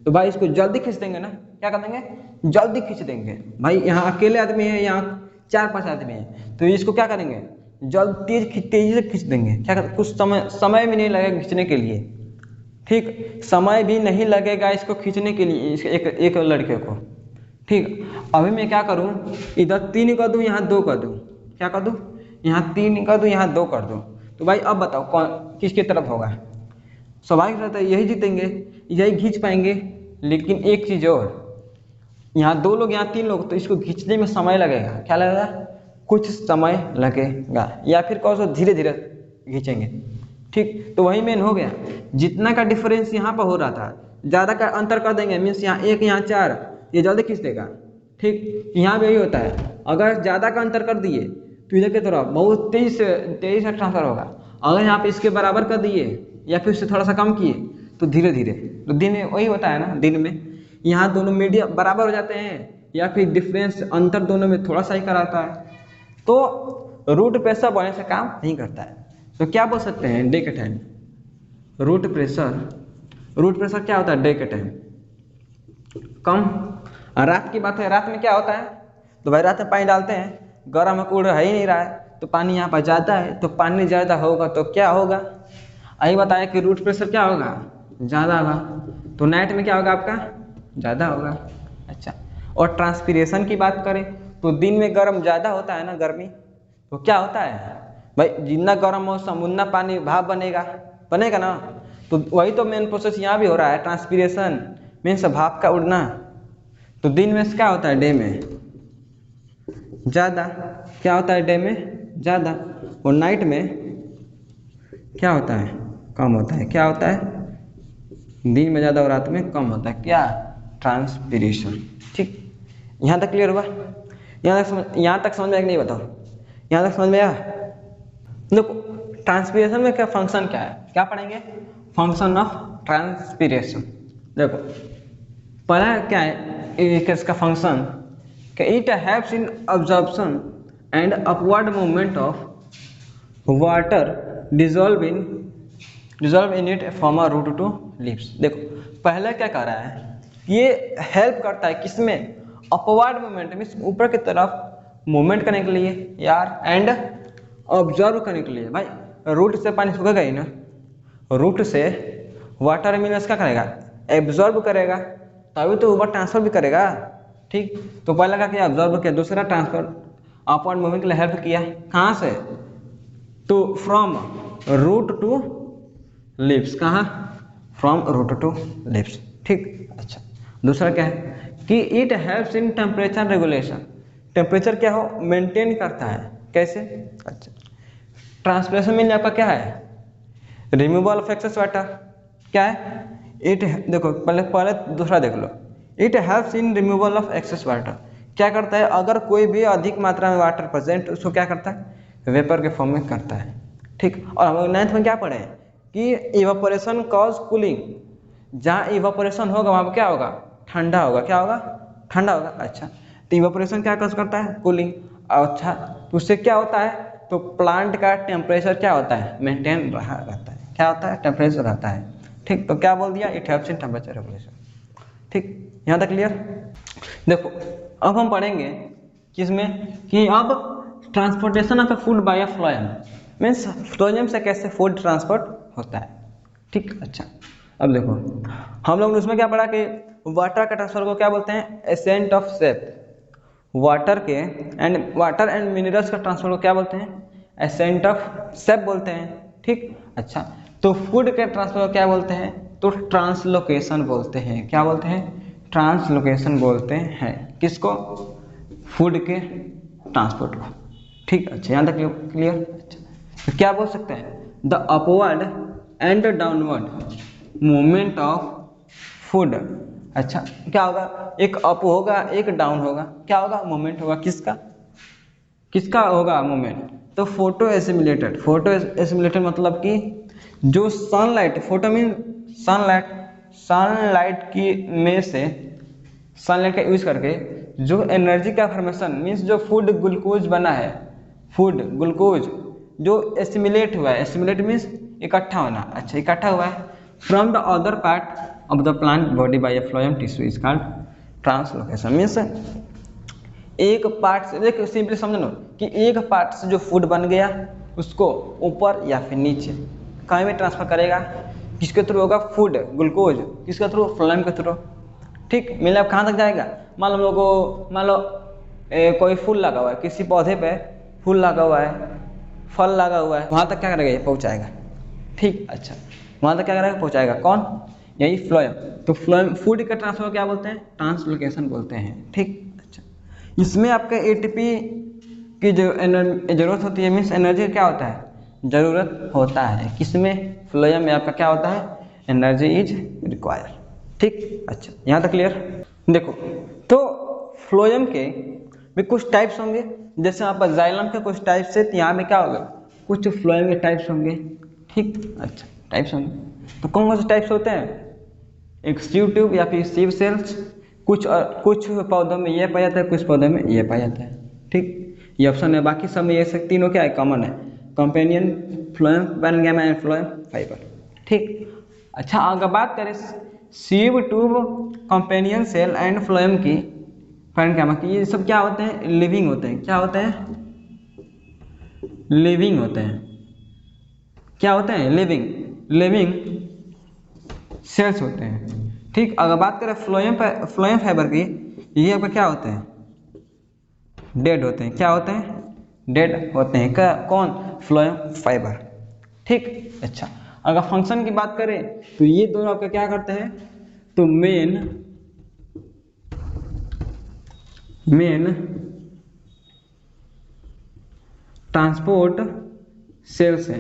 तो भाई इसको जल्दी खींच देंगे ना। क्या कर देंगे? जल्दी खींच देंगे। भाई यहाँ अकेले आदमी है, यहाँ 4-5 आदमी है, तो इसको क्या करेंगे? तेजी से खींच देंगे। क्या करते? कुछ समय भी नहीं लगेगा खींचने के लिए, ठीक, समय भी नहीं लगेगा इसको खींचने के लिए, एक लड़के को, ठीक। अभी मैं क्या करूँ, इधर 3 कर दूँ, यहाँ 2 कर दूँ, क्या कर दूँ? यहाँ 3 कर दूँ, यहाँ 2 कर दूँ, तो भाई अब बताओ कौन किसकी तरफ होगा? स्वाभाविक रहता है यही जीतेंगे, यही खींच पाएंगे। लेकिन एक चीज़ और, यहाँ 2 लोग, यहाँ 3 लोग, तो इसको खींचने में समय लगेगा। क्या लगेगा? कुछ समय लगेगा, या फिर कौन सा धीरे धीरे खींचेंगे, ठीक। तो वही मेन हो गया, जितना का डिफरेंस यहाँ पर हो रहा था, ज़्यादा का अंतर कर देंगे, मीन्स यहाँ 1 यहाँ 4, ये जल्दी खींच देगा, ठीक। यहाँ भी यही होता है, अगर ज़्यादा का अंतर कर दिए तो इधर की तरफ बहुत तेज़ी से ट्रांसफर होगा। अगर यहाँ पे इसके बराबर कर दिए या फिर उससे थोड़ा सा कम किए तो धीरे धीरे, तो दिन में वही होता है ना, दिन में यहाँ दोनों मीडियम बराबर हो जाते हैं, या फिर डिफरेंस अंतर दोनों में थोड़ा सा ही कराता है, तो रूट प्रेशर बढ़ने से काम नहीं करता है। तो क्या बोल सकते हैं? डे के टाइम रूट प्रेशर क्या होता है? डे के टाइम कम। रात की बात है, रात में क्या होता है? तो भाई रात में पानी डालते हैं, गर्म उड़ है ही नहीं रहा है, तो पानी यहाँ पर ज़्यादा है, तो पानी ज़्यादा होगा तो क्या होगा? यही बताया कि रूट प्रेशर क्या होगा? ज़्यादा होगा। तो नाइट में क्या होगा आपका? ज़्यादा होगा। अच्छा, और ट्रांसपीरेशन की बात करें तो दिन में गर्म ज़्यादा होता है ना, गर्मी, तो क्या होता है भाई? जितना गर्म मौसम उतना पानी भाप बनेगा ना। तो वही तो मेन प्रोसेस यहाँ भी हो रहा है, ट्रांसपीरेशन मीन्स भाप का उड़ना। तो दिन में क्या होता है? डे में ज़्यादा। क्या होता है? डे में ज़्यादा। और नाइट में क्या होता है? कम होता है। क्या होता है? दिन में ज़्यादा और रात में कम होता है। क्या? ट्रांसपीरेशन, ठीक। यहाँ तक क्लियर हुआ? यहाँ तक समझ में आया कि नहीं बताओ? यहाँ तक समझ में आया? देखो ट्रांसपीरेशन में क्या फंक्शन क्या है, क्या पढ़ेंगे? Function of transpiration. देखो पहला क्या है इसका function, it helps in absorption and upward movement of water dissolve in it from a root to leaves. देखो पहला क्या कर रहा है, ये हेल्प करता है किसमें? अपवर्ड मूवमेंट मीन्स ऊपर की तरफ मूवमेंट करने के लिए यार, एंड ऑब्जर्व करने के लिए। भाई रूट से पानी सूखेगा ही ना, रूट से वाटर मीन्स क्या करेगा? एब्जॉर्ब करेगा, तभी तो ऊपर ट्रांसफर भी करेगा, ठीक। तो पहला का क्या? ऑब्जर्व किया। दूसरा ट्रांसफर अपवर्ड मूवमेंट के लिए हेल्प किया, कहाँ से? तो फ्रॉम रूट टू लिप्स, कहाँ, फ्रॉम रूट टू लिप्स, ठीक। अच्छा, दूसरा क्या है कि it helps in temperature regulation, temperature क्या हो मेंटेन करता है, कैसे। अच्छा, ट्रांसपिरेशन मीन आपका क्या है, रिमूवल ऑफ एक्सेस वाटर, क्या है इट, देखो पहले पहले दूसरा देख लो, it helps in removal of excess water, क्या करता है, अगर कोई भी अधिक मात्रा में वाटर प्रेजेंट उसको क्या करता है, वेपर के फॉर्म में करता है, ठीक। और हम लोग 9th में क्या पढ़े कि इवापोरेशन कॉज कूलिंग, जहाँ इवापोरेशन होगा वहाँ पर क्या होगा, ठंडा होगा, क्या होगा, ठंडा होगा। अच्छा, तो इवापोरेशन क्या कॉज करता है, कूलिंग। अच्छा, तो उससे क्या होता है, तो प्लांट का टेम्परेचर क्या होता है, मेंटेन रहता है, क्या होता है, टेम्परेचर रहता है, ठीक। तो क्या बोल दिया, it helps in temperature regulation, ठीक, यहाँ तक क्लियर। देखो अब हम पढ़ेंगे किसमें कि अब transportation of A food by phloem, means phloem से कैसे फूड ट्रांसपोर्ट होता है, ठीक। अच्छा, अब देखो हम लोग ने उसमें क्या पढ़ा कि वाटर का ट्रांसफर को क्या बोलते हैं, accent of shape, water and minerals का ट्रांसफर को क्या बोलते हैं, एसेंट ऑफ सेप बोलते हैं, ठीक। अच्छा, तो फूड के ट्रांसफर को क्या बोलते हैं, तो ट्रांसलोकेशन बोलते हैं, क्या बोलते हैं, ट्रांसलोकेशन बोलते हैं, किसको, फूड के ट्रांसपोर्ट को, ठीक। अच्छा, यहाँ तक क्लियर। अच्छा, तो क्या बोल सकते हैं, the upward and downward movement of food. अच्छा, क्या होगा, एक अप होगा एक डाउन होगा, क्या होगा, मूवमेंट होगा, किसका, किसका होगा मूवमेंट, तो फोटो एसिमुलेटेड, फोटो एसिमुलेटेड मतलब कि जो sunlight, photo mean sunlight, sunlight की में से सनलाइट का यूज करके जो एनर्जी का फॉर्मेशन मीन्स जो फूड ग्लूकोज बना है, फूड ग्लूकोज जो एसिमुलेट हुआ है, एसिमुलेट मीन्स इकट्ठा होना। अच्छा, इकट्ठा हुआ है from the other part of the plant body by A phloem tissue is called translocation, means एक पार्ट से, देखो सिंपली समझ लो कि एक पार्ट से जो फूड बन गया उसको ऊपर या फिर नीचे कहीं भी ट्रांसफर करेगा, किसके थ्रू होगा, फूड ग्लूकोज किसके थ्रू, फ्लोएम के थ्रू, ठीक। मतलब कहाँ तक जाएगा, मान लो हम लोग को, मान लो कोई फूल लगा हुआ है, किसी पौधे पे फूल लगा हुआ है, फल लगा हुआ है, वहाँ तक क्या करेगा, ये पहुँचाएगा, ठीक। अच्छा, वहाँ तक क्या करेगा, पहुँचाएगा कौन, यही फ्लोएम। तो फ्लोएम फूड का ट्रांसफर क्या बोलते हैं, ट्रांसलोकेशन बोलते हैं, ठीक। अच्छा, इसमें आपका एटीपी की जो जरूरत होती है, मीन्स एनर्जी क्या होता है, जरूरत होता है, किसमें, फ्लोएम में आपका क्या होता है, एनर्जी इज रिक्वायर्ड, ठीक। अच्छा, यहाँ तक क्लियर। देखो तो फ्लोएम के भी कुछ टाइप्स होंगे, जैसे आप जाइलम के कुछ टाइप्स है, तो यहाँ में क्या होगा, कुछ फ्लोएम के टाइप्स होंगे, ठीक। अच्छा, टाइप्स होंगे, तो कौन कौन से टाइप्स होते हैं, एक सीव ट्यूब या फिर सीव सेल्स, कुछ पौधों में ये पाया जाता है, कुछ पौधों में ये पाया जाता है, ठीक। ये ऑप्शन है, बाकी सब में ये सब तीनों क्या है, कॉमन है, companion, phloem parenchyma and phloem fibre, ठीक। अच्छा, अगर बात करें sieve tube, companion cell and phloem की, पैरेन्काइमा की, ये सब क्या होते हैं, लिविंग होते हैं, क्या होते हैं, लिविंग होते हैं, क्या होते हैं, लिविंग, लिविंग सेल्स होते हैं, ठीक। अगर बात करें फ्लोएम फाइबर की, ये आपका क्या होते हैं, डेड होते हैं, क्या होते हैं, डेड होते हैं, क्या, कौन, फ्लोएम फाइबर, ठीक। अच्छा, अगर फंक्शन की बात करें तो ये दोनों आपका क्या करते हैं, तो मेन ट्रांसपोर्ट सेल्स है,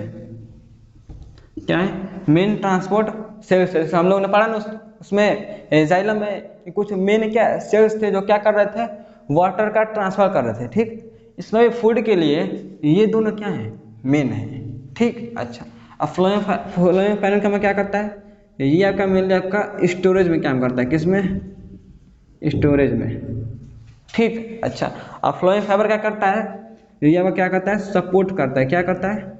क्या है, मेन ट्रांसपोर्ट सेल्स है। हम लोगों ने पढ़ा ना उसमें जाइलम में कुछ मेन क्या सेल्स थे जो क्या कर रहे थे, वाटर का ट्रांसफर कर रहे थे, ठीक। इसमें भी फूड के लिए ये दोनों क्या है, मेन है, ठीक। अच्छा, अब फ्लोएम पैरेन्काइमा क्या करता है, ये आपका मेनली आपका स्टोरेज में काम करता है, किसमें, स्टोरेज में, ठीक। अच्छा, अब फ्लोएम फाइबर क्या करता है, ये आपका क्या करता है, सपोर्ट करता है, क्या करता है,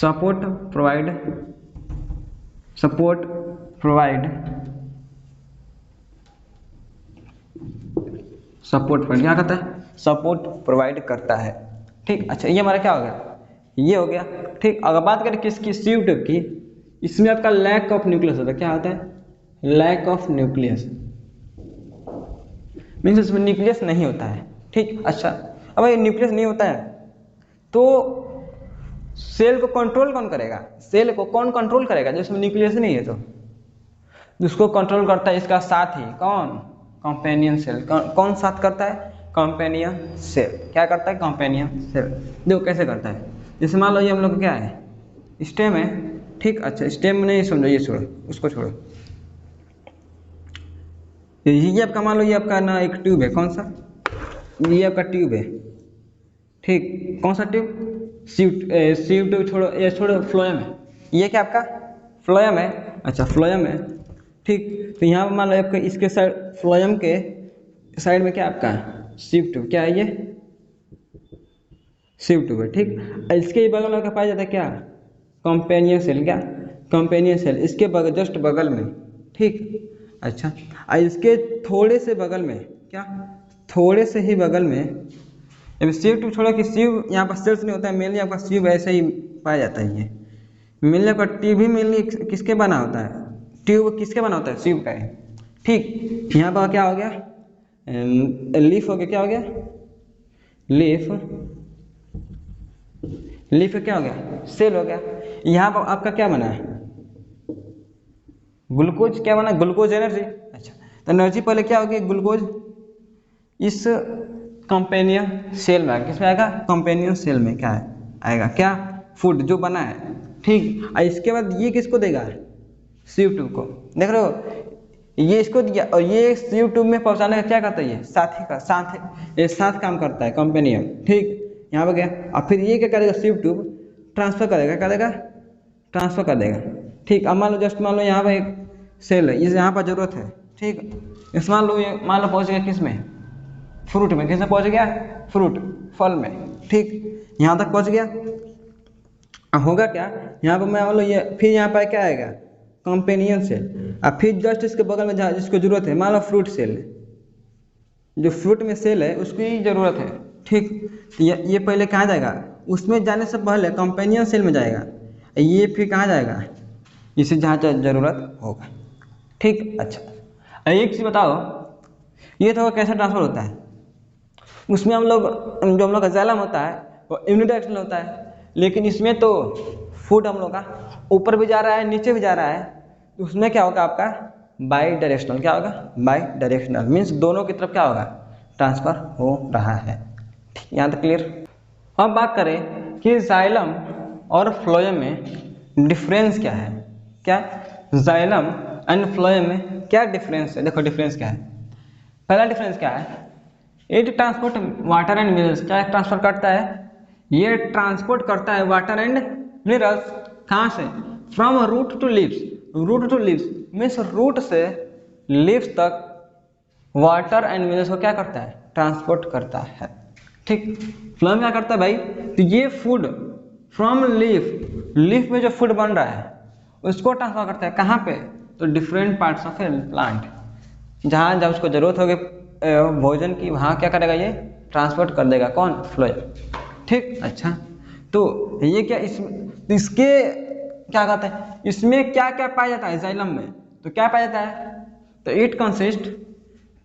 सपोर्ट प्रोवाइड क्या करता है, सपोर्ट प्रोवाइड करता है, ठीक। अच्छा, ये हमारा क्या हो गया, ये हो गया, ठीक। अगर बात करें किसकी, सीव ट्यूब की, इसमें आपका लैक ऑफ न्यूक्लियस होता है, क्या होता है, लैक ऑफ न्यूक्लियस, मीन्स इसमें न्यूक्लियस नहीं होता है, ठीक। अच्छा, अब ये न्यूक्लियस नहीं होता है तो सेल को कंट्रोल कौन करेगा? सेल को कौन कंट्रोल करेगा? जिसमें न्यूक्लियस नहीं है तो जिसको कंट्रोल करता है इसका साथी कौन? Companion cell. कौन साथ करता है? Companion cell. क्या करता है? Companion cell. देखो कैसे करता है। जैसे मान लो ये हम लोग क्या है, स्टेम है, ठीक। अच्छा स्टेम में नहीं समझो, ये छोड़ो, उसको छोड़ो। ये आपका मान लो ये आपका ना एक ट्यूब है, कौन सा? ये आपका ट्यूब है, ठीक। कौन सा ट्यूब? सीव ट्यूब छोड़ो, ये छोड़ो, फ्लोएम है। ये क्या आपका फ्लोएम है। अच्छा फ्लोएम है, ठीक। तो यहाँ पर मान लो आपका इसके साइड, फ्लोएम के साइड में क्या आपका सीव ट्यूब, क्या है ये? सीव ट्यूब है, ठीक। इसके बगल में क्या पाया जाता है? क्या? Companion cell. क्या? Companion cell. इसके बगल, जस्ट बगल में, ठीक। अच्छा इसके थोड़े से बगल में क्या? थोड़े से ही बगल में, अब सीव ट्यूब छोड़ो कि सीव यहाँ पर सेल्स नहीं होता है, मेनली आपका सीव ऐसे ही पाया जाता है। ये मेनली आपका ट्यूब ही मेनली किसके बना होता है? ट्यूब किसके बना होता है? सीव का है, ठीक। यहाँ पर क्या हो गया? लीफ हो गया। क्या हो गया? लीफ। लीफ क्या हो गया? सेल हो गया। यहाँ पर आपका क्या बना है? ग्लूकोज। क्या बना? Glucose energy. अच्छा तो एनर्जी पहले क्या होगी? ग्लूकोज इस कंपेनियन सेल में आएगा। किसमें आएगा? कंपेनियन सेल में क्या है आएगा? क्या? फूड जो बना है, ठीक। और इसके बाद ये किसको देगा? सीव ट्यूब को। देख रहे हो, ये इसको दिया और ये सीव ट्यूब में पहुंचाने का क्या करता है? ये साथी का साथ, ये साथ काम करता है कंपेनियन, ठीक। यहाँ पे गया और फिर ये क्या करेगा? सीव ट्यूब ट्रांसफर करेगा, करेगा ट्रांसफर कर देगा, ठीक। अब मान लो जस्ट मान लो यहाँ पे एक सेल है, इस यहाँ पर जरूरत है, ठीक। इस मान लो ये मान लो पहुँच गया किस में? फ्रूट में। किस में पहुँच गया? फ्रूट, फल में, ठीक। यहाँ तक पहुँच गया। अब होगा क्या? यहाँ पर मान लो ये, फिर यहाँ पर क्या आएगा? Companion cell. और फिर जस्ट इसके बगल में जहाँ जिसको जरूरत है, मान लो फ्रूट सेल, जो फ्रूट में सेल है उसकी जरूरत है, ठीक। तो ये पहले कहाँ जाएगा? उसमें जाने से पहले कंपेनियन सेल में जाएगा। ये फिर कहाँ जाएगा? इसे जहाँ जरूरत होगा, ठीक। अच्छा एक चीज़ बताओ, ये तो कैसे ट्रांसफर होता है? उसमें हम लोग जो हम लोग का जाइलम होता है वो यूनिडायरेक्शनल होता है, लेकिन इसमें तो फूड हम लोग का ऊपर भी जा रहा है नीचे भी जा रहा है, तो उसमें क्या होगा आपका? By directional. क्या होगा? बाई डायरेक्शनल मीन्स दोनों की तरफ क्या होगा? ट्रांसफर हो रहा है, ठीक। यहाँ तक क्लियर? अब बात करें कि जाइलम और फ्लोएम में डिफरेंस क्या है। क्या? जाइलम एंड फ्लोएम में क्या डिफरेंस है? देखो डिफरेंस क्या है। पहला डिफरेंस क्या है? It transport water and minerals. क्या ट्रांसफर करता है? ये ट्रांसपोर्ट करता है वाटर एंड मिनरल्स। कहाँ से? From root to leaves. Root to leaves means root से लीव्स तक वाटर एंड मिनरल्स को क्या करता है? ट्रांसपोर्ट करता है, ठीक। फ्लोएम क्या करता है भाई? तो ये फूड फ्रॉम लीफ, लीफ में जो फूड बन रहा है उसको ट्रांसफर करता है कहाँ पे? तो different parts of A plant, जहाँ जब उसको जरूरत होगी भोजन की, वहाँ क्या करेगा? ये ट्रांसपोर्ट कर देगा। कौन? फ्लोएम, ठीक। अच्छा तो ये क्या इसके क्या कहते हैं? इसमें क्या क्या पाया जाता है जाइलम में? तो क्या पाया जाता है? तो इट कंसिस्ट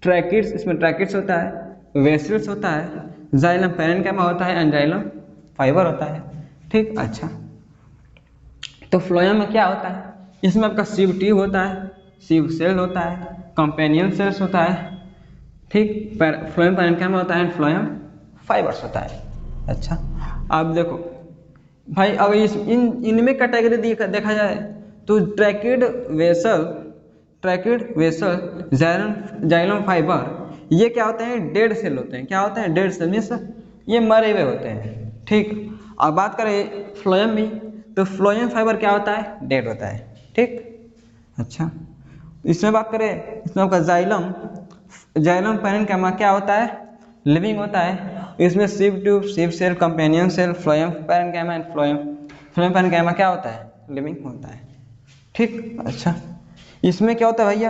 ट्रैकिड्स, इसमें ट्रैकिड्स होता है, वेसल्स होता है, जाइलम पैरेन्काइमा होता है एंड जाइलम फाइबर होता है, ठीक। अच्छा तो फ्लोएम में क्या होता है? इसमें आपका सीव ट्यूब होता है, सीव सेल होता है, कंपेनियन सेल्स होता है, ठीक। फ्लोएम पैरेन्काइमा होता है एंड फ्लोएम फाइबर्स होता है। अच्छा अब देखो भाई, अब इनमें कैटेगरी देखा जाए तो ट्रैकिड वेसल, जाइलम फाइबर, ये क्या होते हैं? डेड सेल होते हैं। क्या होते हैं? डेड सेल मीन्स ये मरे हुए होते हैं, ठीक। अब बात करें फ्लोएम में, तो फ्लोएम फाइबर क्या होता है? डेड होता है, ठीक। अच्छा इसमें बात करें, इसमें आपका जाइलम पैरेन्काइमा क्या होता है? लिविंग होता है। इसमें sieve tube, sieve cell, companion cell, phloem parenchyma and phloem parenchyma क्या होता है? लिविंग होता है, ठीक। अच्छा इसमें क्या होता है भैया?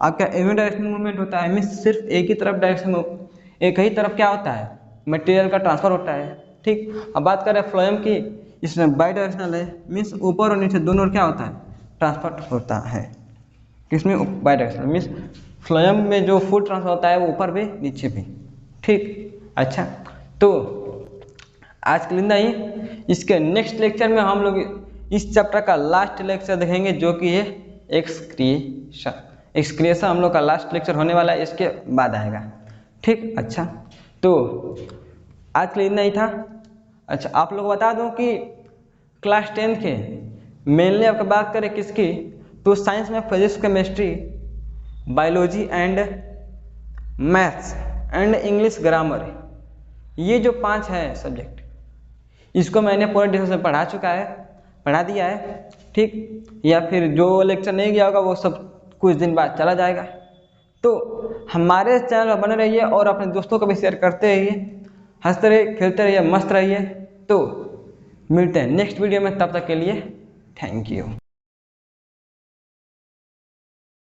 आपका यूनिडायरेक्शनल मूवमेंट होता है, मीन्स सिर्फ एक ही तरफ डायरेक्शन, एक ही तरफ क्या होता है? मटेरियल का ट्रांसफर होता है, ठीक। अब बात करें फ्लोएम की, इसमें बाई डायरेक्शनल है, मीन्स ऊपर और नीचे दोनों क्या होता है? ट्रांसफर होता है। किसमें? बाई डायरेक्शनल मीन्स फ्लोएम में जो फूड ट्रांसफर होता है वो ऊपर भी नीचे भी, ठीक। अच्छा तो आज के लिए नहीं, इसके नेक्स्ट लेक्चर में हम लोग इस चैप्टर का लास्ट लेक्चर देखेंगे जो कि है एक्सक्रिएशन। एक्सक्रिएशन हम लोग का लास्ट लेक्चर होने वाला है, इसके बाद आएगा। ठीक, अच्छा तो आज के लिए इतना ही था। अच्छा आप लोग बता दूं कि क्लास 10 के मेनली आपको बात करें किसकी, तो साइंस में physics, chemistry, biology and maths and English grammar, ये जो 5 है सब्जेक्ट, इसको मैंने पूरे डिटेल्स में पढ़ा दिया है। ठीक, या फिर जो लेक्चर नहीं गया होगा वो सब कुछ दिन बाद चला जाएगा। तो हमारे चैनल पर बने रहिए और अपने दोस्तों को भी शेयर करते रहिए, हंसते रहिए, खेलते रहिए, मस्त रहिए। तो मिलते हैं नेक्स्ट वीडियो में, तब तक के लिए थैंक यू।